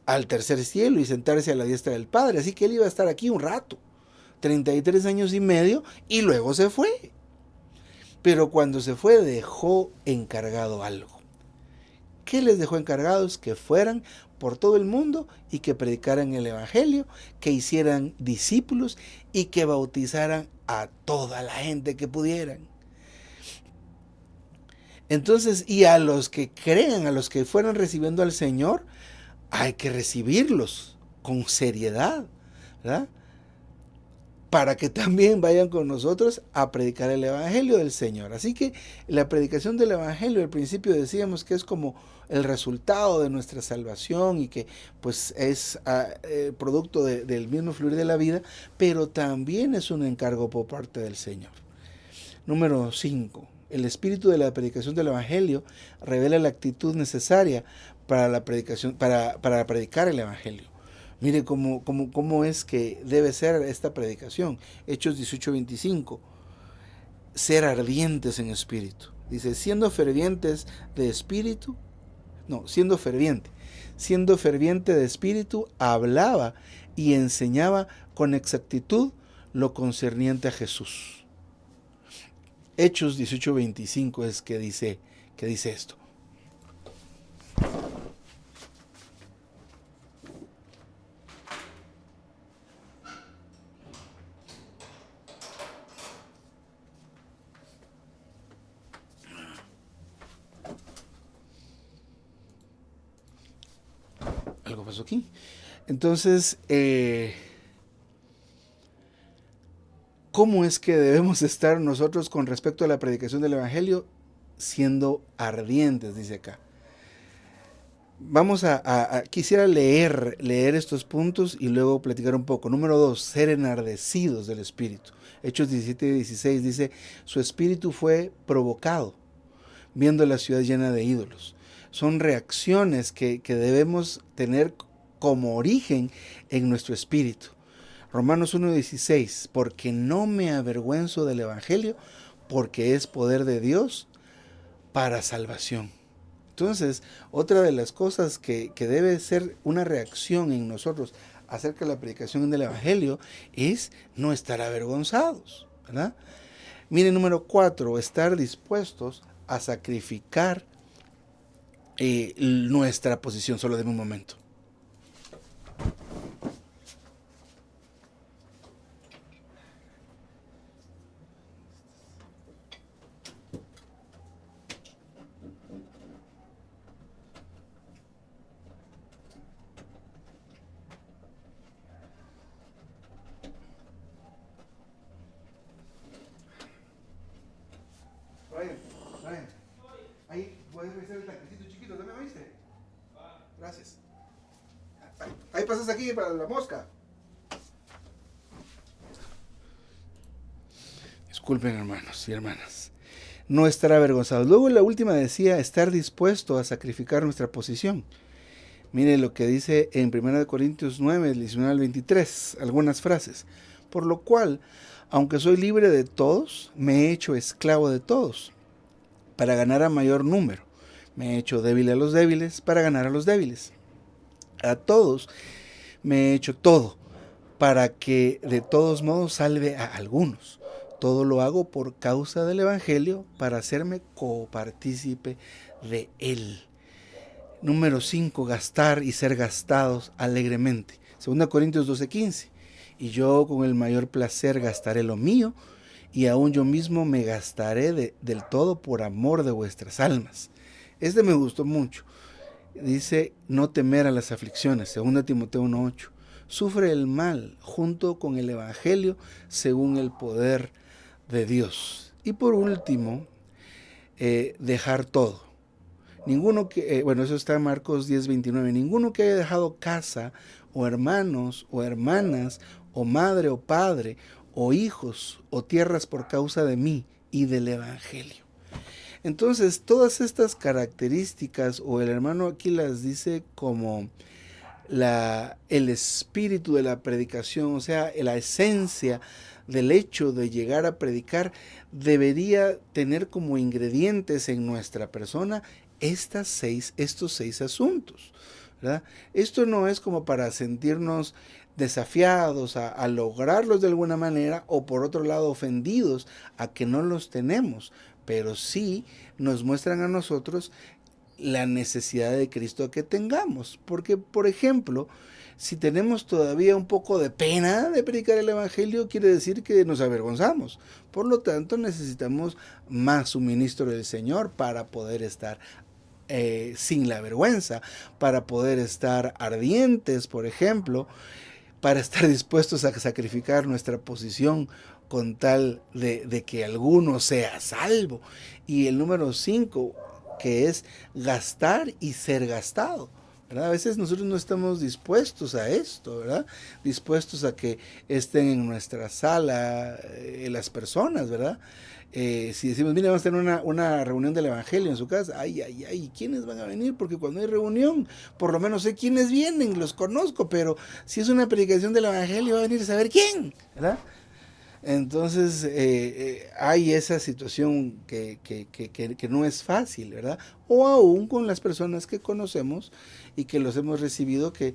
al tercer cielo y sentarse a la diestra del Padre. Así que Él iba a estar aquí un rato, 33 años y medio, y luego se fue. Pero cuando se fue dejó encargado algo. ¿Qué les dejó encargados? Que fueran por todo el mundo y que predicaran el Evangelio, que hicieran discípulos y que bautizaran a toda la gente que pudieran. Entonces, y a los que crean, a los que fueran recibiendo al Señor, hay que recibirlos con seriedad, ¿verdad? para que también vayan con nosotros a predicar el Evangelio del Señor. Así que la predicación del Evangelio, al principio decíamos que es como el resultado de nuestra salvación y que pues es producto del mismo fluir de la vida, pero también es un encargo por parte del Señor. Número 5. El espíritu de la predicación del Evangelio revela la actitud necesaria para la predicación, para predicar el Evangelio. Mire cómo es que debe ser esta predicación. Hechos 18:25. Ser ardientes en espíritu. Dice, siendo ferviente, de espíritu, hablaba y enseñaba con exactitud lo concerniente a Jesús. Hechos 18:25 es que dice esto. Algo pasó aquí. Entonces, ¿cómo es que debemos estar nosotros con respecto a la predicación del Evangelio? Siendo ardientes, dice acá. Vamos quisiera leer estos puntos y luego platicar un poco. Número 2, ser enardecidos del Espíritu. Hechos 17:16 dice, su espíritu fue provocado, viendo la ciudad llena de ídolos. Son reacciones que debemos tener como origen en nuestro espíritu. Romanos 1:16, porque no me avergüenzo del Evangelio, porque es poder de Dios para salvación. Entonces, otra de las cosas que debe ser una reacción en nosotros acerca de la predicación del Evangelio es no estar avergonzados, ¿verdad? Mire, número 4, estar dispuestos a sacrificar nuestra posición. Solo de un momento. Brian, ahí puedes revisar el tanquecito chiquito, ¿también oíste? Gracias. Ahí pasas aquí para la mosca. Disculpen, hermanos y hermanas. No estar avergonzados. Luego la última decía estar dispuesto a sacrificar nuestra posición. Mire lo que dice en 1 Corintios 9, 19 al 23, algunas frases. Por lo cual, aunque soy libre de todos, me he hecho esclavo de todos, para ganar a mayor número. Me he hecho débil a los débiles, para ganar a los débiles. A todos me he hecho todo, para que de todos modos salve a algunos. Todo lo hago por causa del Evangelio, para hacerme copartícipe de él. Número 5, gastar y ser gastados alegremente. 2 Corintios 12:15. Y yo con el mayor placer gastaré lo mío, y aún yo mismo me gastaré del todo por amor de vuestras almas. Este me gustó mucho. Dice, no temer a las aflicciones. 2 Timoteo 1:8. Sufre el mal junto con el Evangelio según el poder de Dios. Y por último, dejar todo. Ninguno que, eso está en Marcos 10:29. Ninguno que haya dejado casa, o hermanos, o hermanas, o madre, o padre, o hijos, o tierras por causa de mí y del Evangelio. Entonces, todas estas características, o el hermano aquí las dice como el espíritu de la predicación, o sea, la esencia del hecho de llegar a predicar, debería tener como ingredientes en nuestra persona estos seis asuntos, ¿verdad? Esto no es como para sentirnos desafiados a lograrlos de alguna manera, o por otro lado ofendidos a que no los tenemos, pero sí nos muestran a nosotros la necesidad de Cristo que tengamos. Porque, por ejemplo, si tenemos todavía un poco de pena de predicar el Evangelio, quiere decir que nos avergonzamos. Por lo tanto, necesitamos más suministro del Señor para poder estar sin la vergüenza, para poder estar ardientes, por ejemplo, para estar dispuestos a sacrificar nuestra posición con tal de que alguno sea salvo. Y el número 5, que es gastar y ser gastado. ¿Verdad? A veces nosotros no estamos dispuestos a esto, ¿verdad? Dispuestos a que estén en nuestra sala las personas, ¿verdad? Si decimos, mira, vamos a tener una reunión del Evangelio en su casa, ay, ay, ay, ¿quiénes van a venir? Porque cuando hay reunión, por lo menos sé quiénes vienen, los conozco, pero si es una predicación del Evangelio, va a venir a saber quién, ¿verdad? Entonces hay esa situación que no es fácil, ¿verdad? O aún con las personas que conocemos y que los hemos recibido que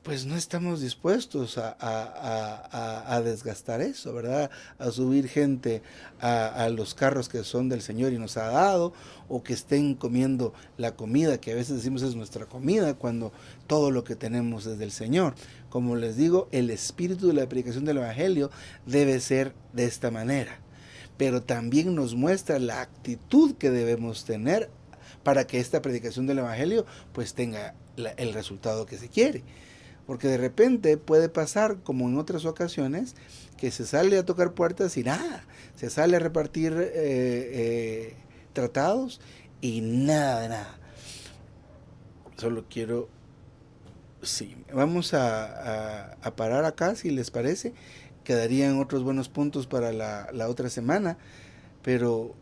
pues no estamos dispuestos a desgastar eso, ¿verdad? A subir gente a los carros que son del Señor y nos ha dado, o que estén comiendo la comida, que a veces decimos es nuestra comida, cuando todo lo que tenemos es del Señor. Como les digo, el espíritu de la predicación del Evangelio debe ser de esta manera, pero también nos muestra la actitud que debemos tener para que esta predicación del Evangelio pues tenga el resultado que se quiere. Porque de repente puede pasar, como en otras ocasiones, que se sale a tocar puertas y nada, se sale a repartir tratados y nada de nada. Solo quiero, sí, vamos a parar acá si les parece. Quedarían otros buenos puntos para la otra semana, pero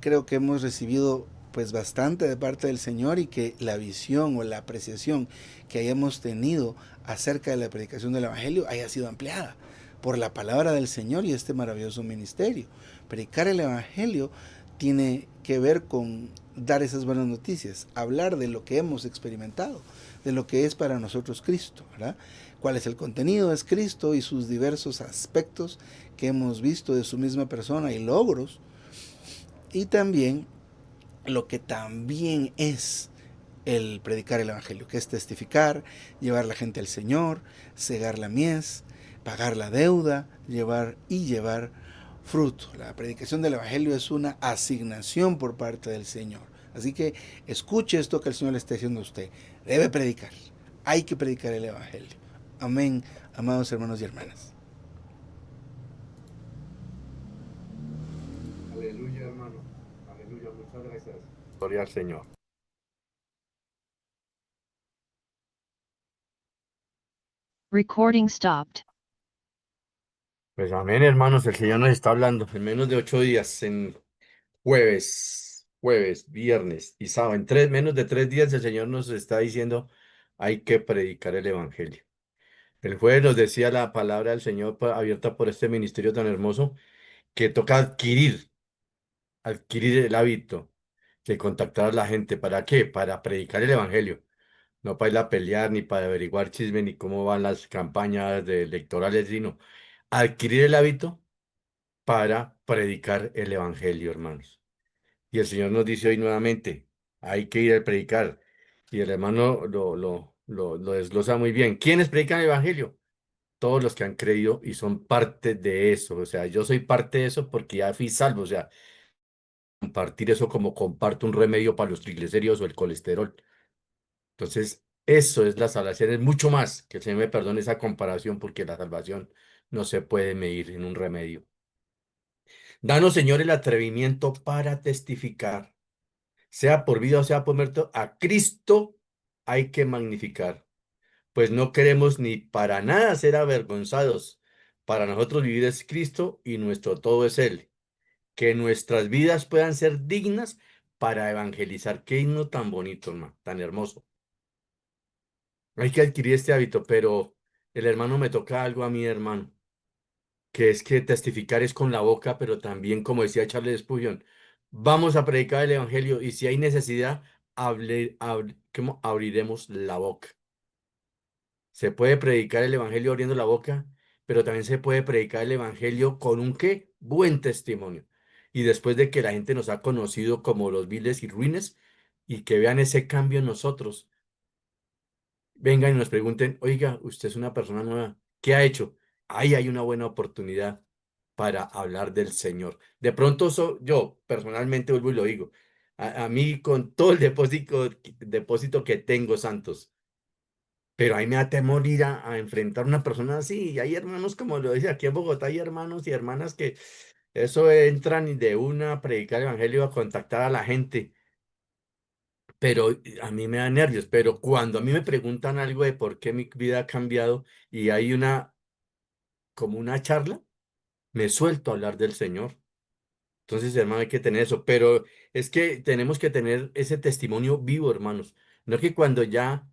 creo que hemos recibido pues bastante de parte del Señor y que la visión o la apreciación que hayamos tenido acerca de la predicación del Evangelio haya sido ampliada por la palabra del Señor y este maravilloso ministerio. Predicar el Evangelio tiene que ver con dar esas buenas noticias, hablar de lo que hemos experimentado, de lo que es para nosotros Cristo, ¿verdad? Cuál es el contenido, es Cristo y sus diversos aspectos que hemos visto de su misma persona y logros, y también lo que también es el predicar el Evangelio, que es testificar, llevar la gente al Señor, cegar la mies, pagar la deuda, llevar fruto. La predicación del Evangelio es una asignación por parte del Señor. Así que escuche esto que el Señor le está diciendo a usted. Debe predicar. Hay que predicar el Evangelio. Amén, amados hermanos y hermanas. Aleluya, hermano. Aleluya, muchas gracias. Gloria al Señor. Recording stopped. Pues amén, hermanos, el Señor nos está hablando en menos de 8 días, en jueves, viernes y sábado, en menos de 3 días el Señor nos está diciendo, hay que predicar el Evangelio. El jueves nos decía la palabra del Señor abierta por este ministerio tan hermoso, que toca adquirir el hábito de contactar a la gente. ¿Para qué? Para predicar el Evangelio. No para ir a pelear, ni para averiguar chisme, ni cómo van las campañas electorales, sino adquirir el hábito para predicar el Evangelio, hermanos. Y el Señor nos dice hoy nuevamente, hay que ir a predicar. Y el hermano lo desglosa muy bien. ¿Quiénes predican el Evangelio? Todos los que han creído y son parte de eso. O sea, yo soy parte de eso porque ya fui salvo. O sea, compartir eso como comparto un remedio para los triglicéridos o el colesterol. Entonces, eso es la salvación. Es mucho más, que el Señor me perdone esa comparación, porque la salvación no se puede medir en un remedio. Danos, Señor, el atrevimiento para testificar, sea por vida o sea por muerto, a Cristo hay que magnificar, pues no queremos ni para nada ser avergonzados. Para nosotros vivir es Cristo y nuestro todo es Él. Que nuestras vidas puedan ser dignas para evangelizar. Qué himno tan bonito, hermano, tan hermoso. Hay que adquirir este hábito, pero el hermano me toca algo a mi hermano, que es que testificar es con la boca, pero también, como decía Charles Spurgeon, vamos a predicar el evangelio y si hay necesidad, ¿cómo? Abriremos la boca. Se puede predicar el evangelio abriendo la boca, pero también se puede predicar el evangelio con un qué, buen testimonio. Y después de que la gente nos ha conocido como los viles y ruines y que vean ese cambio en nosotros, vengan y nos pregunten, oiga, usted es una persona nueva, ¿qué ha hecho? Ahí hay una buena oportunidad para hablar del Señor. De pronto yo personalmente vuelvo y lo digo, a mí con todo el depósito que tengo, santos, pero ahí me da temor ir a enfrentar a una persona así. Y hay hermanos, como lo dice aquí en Bogotá, hay hermanos y hermanas que eso entran y de una a predicar el evangelio, a contactar a la gente. Pero a mí me da nervios. Pero cuando a mí me preguntan algo de por qué mi vida ha cambiado y hay como una charla, me suelto a hablar del Señor. Entonces, hermano, hay que tener eso, pero es que tenemos que tener ese testimonio vivo, hermanos. No que cuando ya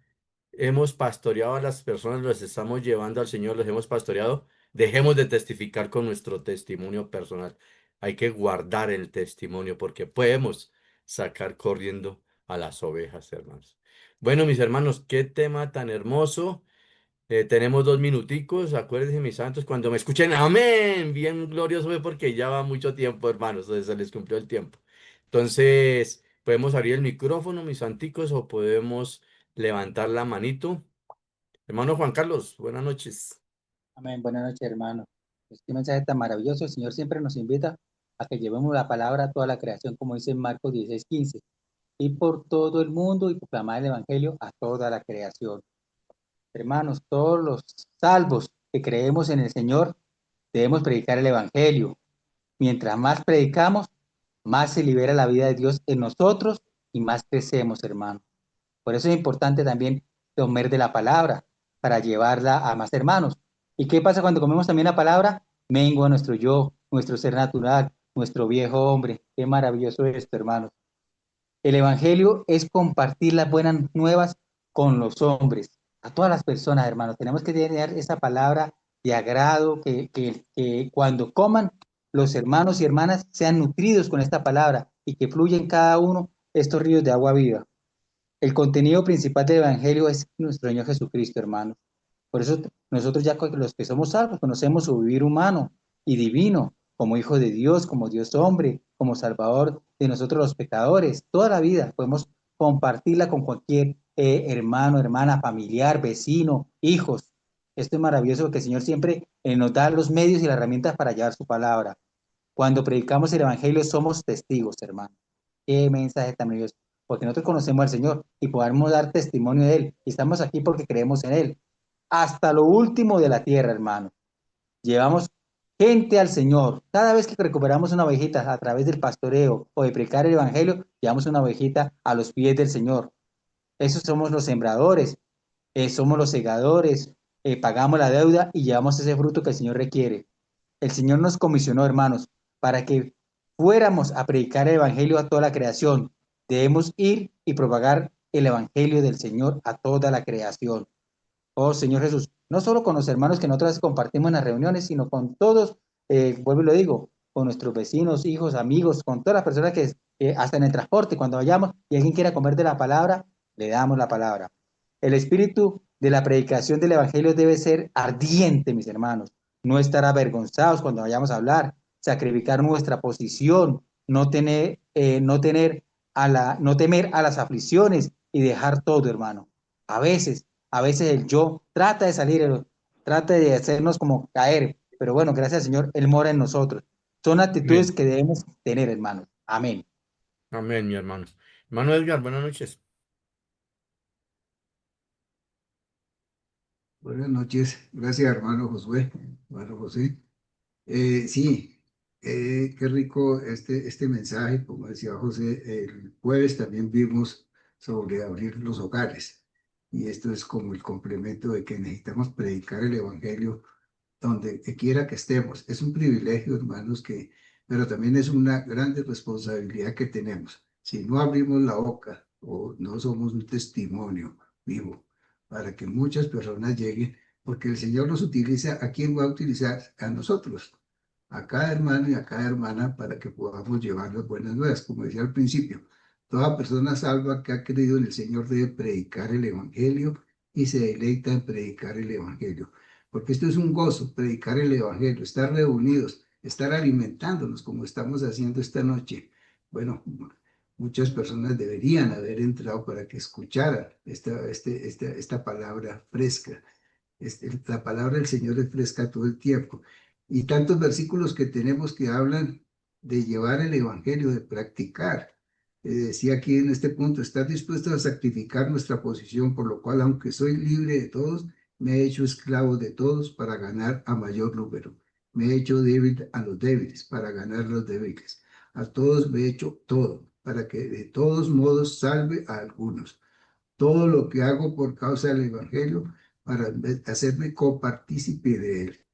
hemos pastoreado a las personas, los estamos llevando al Señor, los hemos pastoreado, dejemos de testificar con nuestro testimonio personal. Hay que guardar el testimonio porque podemos sacar corriendo a las ovejas, hermanos. Bueno, mis hermanos, qué tema tan hermoso. Tenemos 2 minuticos, acuérdense, mis santos, cuando me escuchen, amén, bien glorioso fue porque ya va mucho tiempo, hermanos, se les cumplió el tiempo. Entonces, podemos abrir el micrófono, mis santicos, o podemos levantar la manito. Hermano Juan Carlos, buenas noches. Amén. Buenas noches, hermano. Pues qué mensaje tan maravilloso. El Señor siempre nos invita a que llevemos la palabra a toda la creación, como dice en Marcos 16:15, y por todo el mundo y proclamar el Evangelio a toda la creación. Hermanos, todos los salvos que creemos en el Señor debemos predicar el Evangelio. Mientras más predicamos, más se libera la vida de Dios en nosotros y más crecemos, hermano. Por eso es importante también comer de la palabra para llevarla a más hermanos. ¿Y qué pasa cuando comemos también la palabra? Mengua nuestro yo, nuestro ser natural, nuestro viejo hombre. Qué maravilloso es esto, hermanos. El Evangelio es compartir las buenas nuevas con los hombres, a todas las personas, hermanos. Tenemos que tener esa palabra de agrado, que cuando coman los hermanos y hermanas sean nutridos con esta palabra y que fluyan cada uno estos ríos de agua viva. El contenido principal del Evangelio es nuestro Señor Jesucristo, hermanos. Por eso nosotros ya los que somos salvos conocemos su vivir humano y divino, como hijo de Dios, como Dios hombre, como salvador de nosotros los pecadores. Toda la vida podemos compartirla con cualquier hermano, hermana, familiar, vecino, hijos. Esto es maravilloso porque el Señor siempre nos da los medios y las herramientas para llevar su palabra. Cuando predicamos el Evangelio somos testigos, hermano. Qué mensaje tan maravilloso. Porque nosotros conocemos al Señor y podemos dar testimonio de Él. Y estamos aquí porque creemos en Él. Hasta lo último de la tierra, hermano. Llevamos gente al Señor. Cada vez que recuperamos una ovejita a través del pastoreo o de predicar el Evangelio, llevamos una ovejita a los pies del Señor. Esos somos los sembradores, somos los segadores, pagamos la deuda y llevamos ese fruto que el Señor requiere. El Señor nos comisionó, hermanos, para que fuéramos a predicar el Evangelio a toda la creación. Debemos ir y propagar el Evangelio del Señor a toda la creación. Oh Señor Jesús, no solo con los hermanos que nosotros compartimos en las reuniones, sino con todos, vuelvo y lo digo, con nuestros vecinos, hijos, amigos, con todas las personas que hasta en el transporte, cuando vayamos y alguien quiera comer de la palabra, le damos la palabra. El espíritu de la predicación del Evangelio debe ser ardiente, mis hermanos, no estar avergonzados cuando vayamos a hablar, sacrificar nuestra posición, no temer a las aflicciones y dejar todo, hermano. A veces el yo trata de salir, trata de hacernos como caer, pero bueno, gracias al Señor, Él mora en nosotros. Son actitudes Amén. que debemos tener, hermanos. Amén. Amén, mi hermano. Hermano Edgar, buenas noches. Buenas noches, gracias hermano Josué, hermano José. Sí, qué rico este mensaje, como decía José, el jueves también vimos sobre abrir los hogares y esto es como el complemento de que necesitamos predicar el Evangelio donde quiera que estemos. Es un privilegio, hermanos, pero también es una grande responsabilidad que tenemos. Si no abrimos la boca o no somos un testimonio vivo para que muchas personas lleguen, porque el Señor nos utiliza, ¿a quién va a utilizar? A nosotros, a cada hermano y a cada hermana para que podamos llevar las buenas nuevas. Como decía al principio, toda persona salva que ha creído en el Señor debe predicar el Evangelio y se deleita en predicar el Evangelio porque esto es un gozo, predicar el Evangelio, estar reunidos, estar alimentándonos como estamos haciendo esta noche. Bueno, muchas personas deberían haber entrado para que escucharan esta palabra fresca. La palabra del Señor es fresca todo el tiempo. Y tantos versículos que tenemos que hablan de llevar el Evangelio, de practicar. decía aquí en este punto, ¿estás dispuesto a sacrificar nuestra posición, por lo cual, aunque soy libre de todos, me he hecho esclavo de todos para ganar a mayor número? Me he hecho débil a los débiles para ganar a los débiles. A todos me he hecho todo, para que de todos modos salve a algunos. Todo lo que hago por causa del Evangelio, para hacerme copartícipe de él.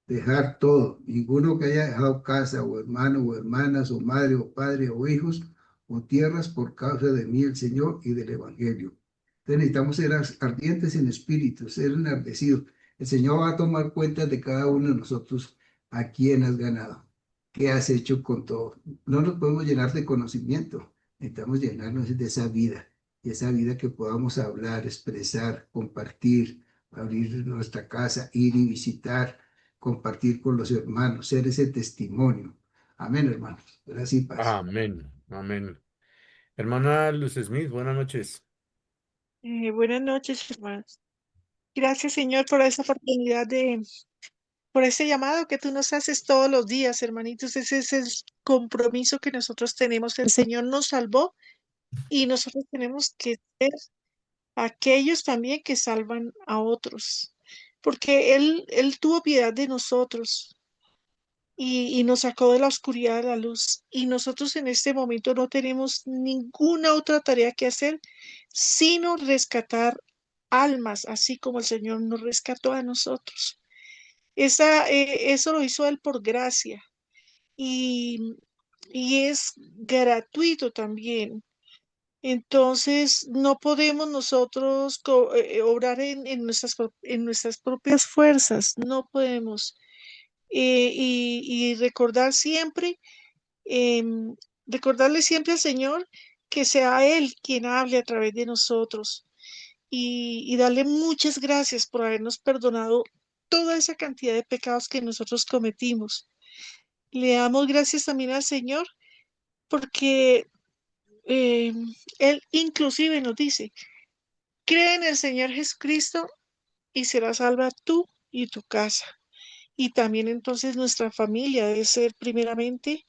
Dejar todo, ninguno que haya dejado casa o hermano o hermanas o madre o padre o hijos o tierras por causa de mí, el Señor, y del Evangelio. Entonces necesitamos ser ardientes en espíritu, ser enardecidos. El Señor va a tomar cuenta de cada uno de nosotros a quién has ganado, qué has hecho con todo. No nos podemos llenar de conocimiento, necesitamos llenarnos de esa vida, y esa vida que podamos hablar, expresar, compartir, abrir nuestra casa, ir y visitar, compartir con los hermanos, ser ese testimonio. Amén, hermanos. Gracias y paz. Amén, amén. Hermana Luz Smith, buenas noches. Buenas noches, hermanos. Gracias, Señor, por esa oportunidad por ese llamado que tú nos haces todos los días, hermanitos. Ese es el compromiso que nosotros tenemos. El Señor nos salvó y nosotros tenemos que ser aquellos también que salvan a otros, porque Él tuvo piedad de nosotros y nos sacó de la oscuridad a la luz. Y nosotros en este momento no tenemos ninguna otra tarea que hacer, sino rescatar almas, así como el Señor nos rescató a nosotros. Eso lo hizo Él por gracia y, y es gratuito también. Entonces, no podemos nosotros obrar en nuestras propias fuerzas, no podemos. Y recordar siempre, em, recordarle siempre al Señor que sea Él quien hable a través de nosotros y darle muchas gracias por habernos perdonado toda esa cantidad de pecados que nosotros cometimos. Le damos gracias también al Señor porque Él inclusive nos dice, cree en el Señor Jesucristo y serás salva tú y tu casa. Y también entonces nuestra familia debe ser primeramente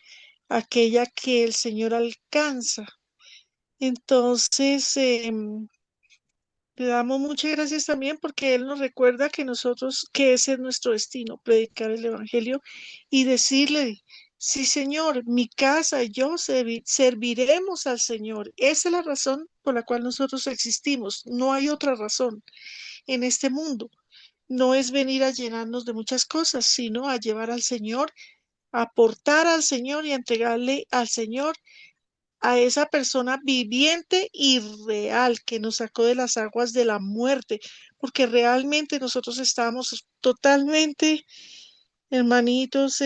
aquella que el Señor alcanza. Entonces, le damos muchas gracias también porque Él nos recuerda que nosotros, que ese es nuestro destino, predicar el Evangelio y decirle, sí, Señor, mi casa, yo serviremos al Señor. Esa es la razón por la cual nosotros existimos. No hay otra razón en este mundo. No es venir a llenarnos de muchas cosas, sino a llevar al Señor, a aportar al Señor y a entregarle al Señor a esa persona viviente y real que nos sacó de las aguas de la muerte, porque realmente nosotros estábamos totalmente, hermanitos,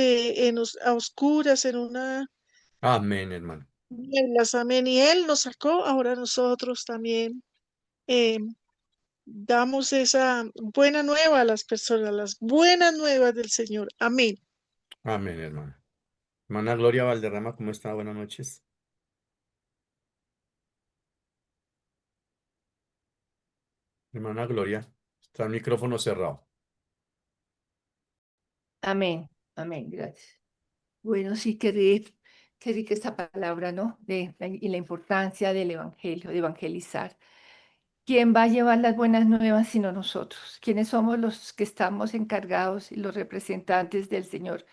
a oscuras, en una Amén, hermano. nieblas, amén, y Él nos sacó, ahora nosotros también eh, damos esa buena nueva a las personas, las buenas nuevas del Señor, amén. Amén, hermano. Hermana Gloria Valderrama, ¿cómo está? Buenas noches. Hermana Gloria, está el micrófono cerrado. Amén, amén, gracias. Bueno, sí, qué rica esta palabra, ¿no? Y la importancia del evangelio, de evangelizar. ¿Quién va a llevar las buenas nuevas sino nosotros? ¿Quiénes somos los que estamos encargados y los representantes del Señor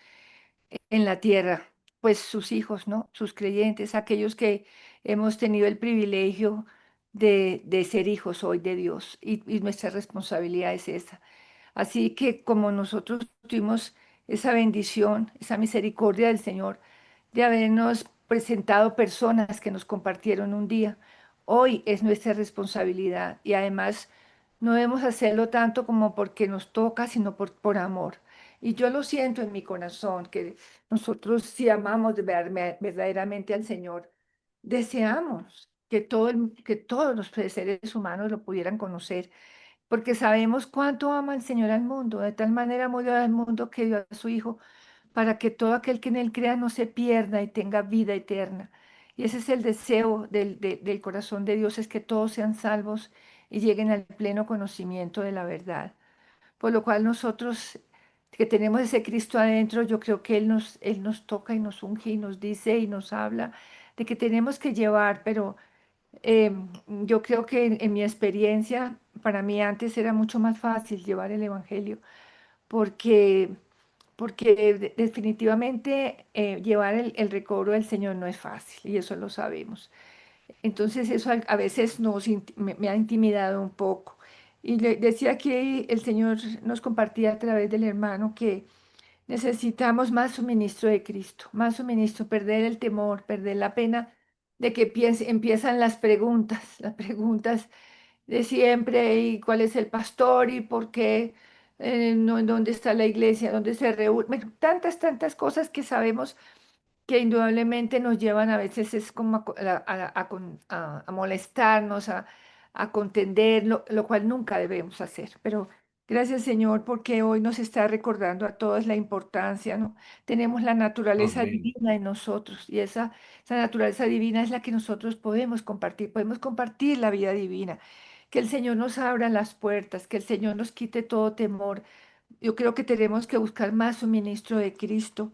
en la tierra? Pues sus hijos, ¿no? Sus creyentes, aquellos que hemos tenido el privilegio de ser hijos hoy de Dios. Y nuestra responsabilidad es esa. Así que como nosotros tuvimos esa bendición, esa misericordia del Señor de habernos presentado personas que nos compartieron un día, hoy es nuestra responsabilidad y además no debemos hacerlo tanto como porque nos toca, sino por amor. Y yo lo siento en mi corazón, que nosotros si amamos verdaderamente al Señor, deseamos que todos los seres humanos lo pudieran conocer porque sabemos cuánto ama el Señor al mundo, de tal manera amó Dios al mundo que dio a su Hijo, para que todo aquel que en Él crea no se pierda y tenga vida eterna. Y ese es el deseo del corazón de Dios, es que todos sean salvos y lleguen al pleno conocimiento de la verdad. Por lo cual nosotros que tenemos ese Cristo adentro, yo creo que Él nos toca y nos unge y nos dice y nos habla de que tenemos que llevar, pero yo creo que en mi experiencia, para mí antes era mucho más fácil llevar el Evangelio, porque, porque definitivamente llevar el recobro del Señor no es fácil y eso lo sabemos. Entonces eso a veces me ha intimidado un poco. Y le decía que el Señor nos compartía a través del hermano que necesitamos más suministro de Cristo, más suministro, perder el temor, perder la pena de que empiezan las preguntas de siempre, y cuál es el pastor y por qué, no, en dónde está la iglesia, dónde se reúne, bueno, tantas cosas que sabemos que indudablemente nos llevan a veces es como a molestarnos, a contender, lo cual nunca debemos hacer. Pero gracias, Señor, porque hoy nos está recordando a todos la importancia, ¿no? Tenemos la naturaleza Amén. divina en nosotros y esa naturaleza divina es la que nosotros podemos compartir la vida divina. Que el Señor nos abra las puertas, que el Señor nos quite todo temor. Yo creo que tenemos que buscar más suministro de Cristo.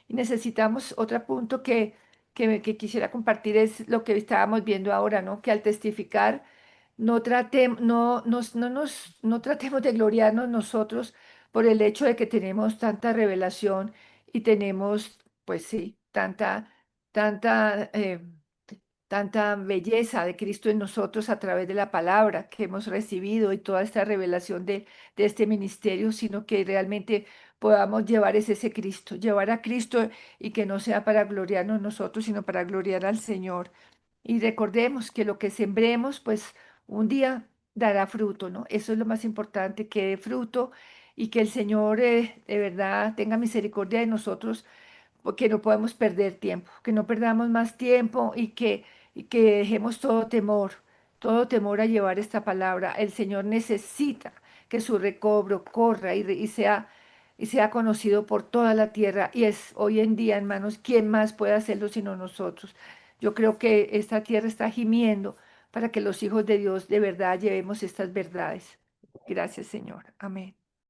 Y necesitamos otro punto que quisiera compartir es lo que estábamos viendo ahora, ¿no? Que al testificar no tratemos de gloriarnos nosotros por el hecho de que tenemos tanta revelación y tenemos, pues sí, tanta, tanta belleza de Cristo en nosotros a través de la palabra que hemos recibido y toda esta revelación de este ministerio, sino que realmente podamos llevar ese Cristo, llevar a Cristo y que no sea para gloriarnos nosotros, sino para gloriar al Señor. Y recordemos que lo que sembremos, pues un día dará fruto, ¿no? Eso es lo más importante, que dé fruto y que el Señor de verdad tenga misericordia de nosotros porque no podemos perder tiempo, que no perdamos más tiempo y que dejemos todo temor a llevar esta palabra. El Señor necesita que su recobro corra y sea conocido por toda la tierra. Y es hoy en día, hermanos, ¿quién más puede hacerlo sino nosotros? Yo creo que esta tierra está gimiendo para que los hijos de Dios de verdad llevemos estas verdades. Gracias, Señor. Amén.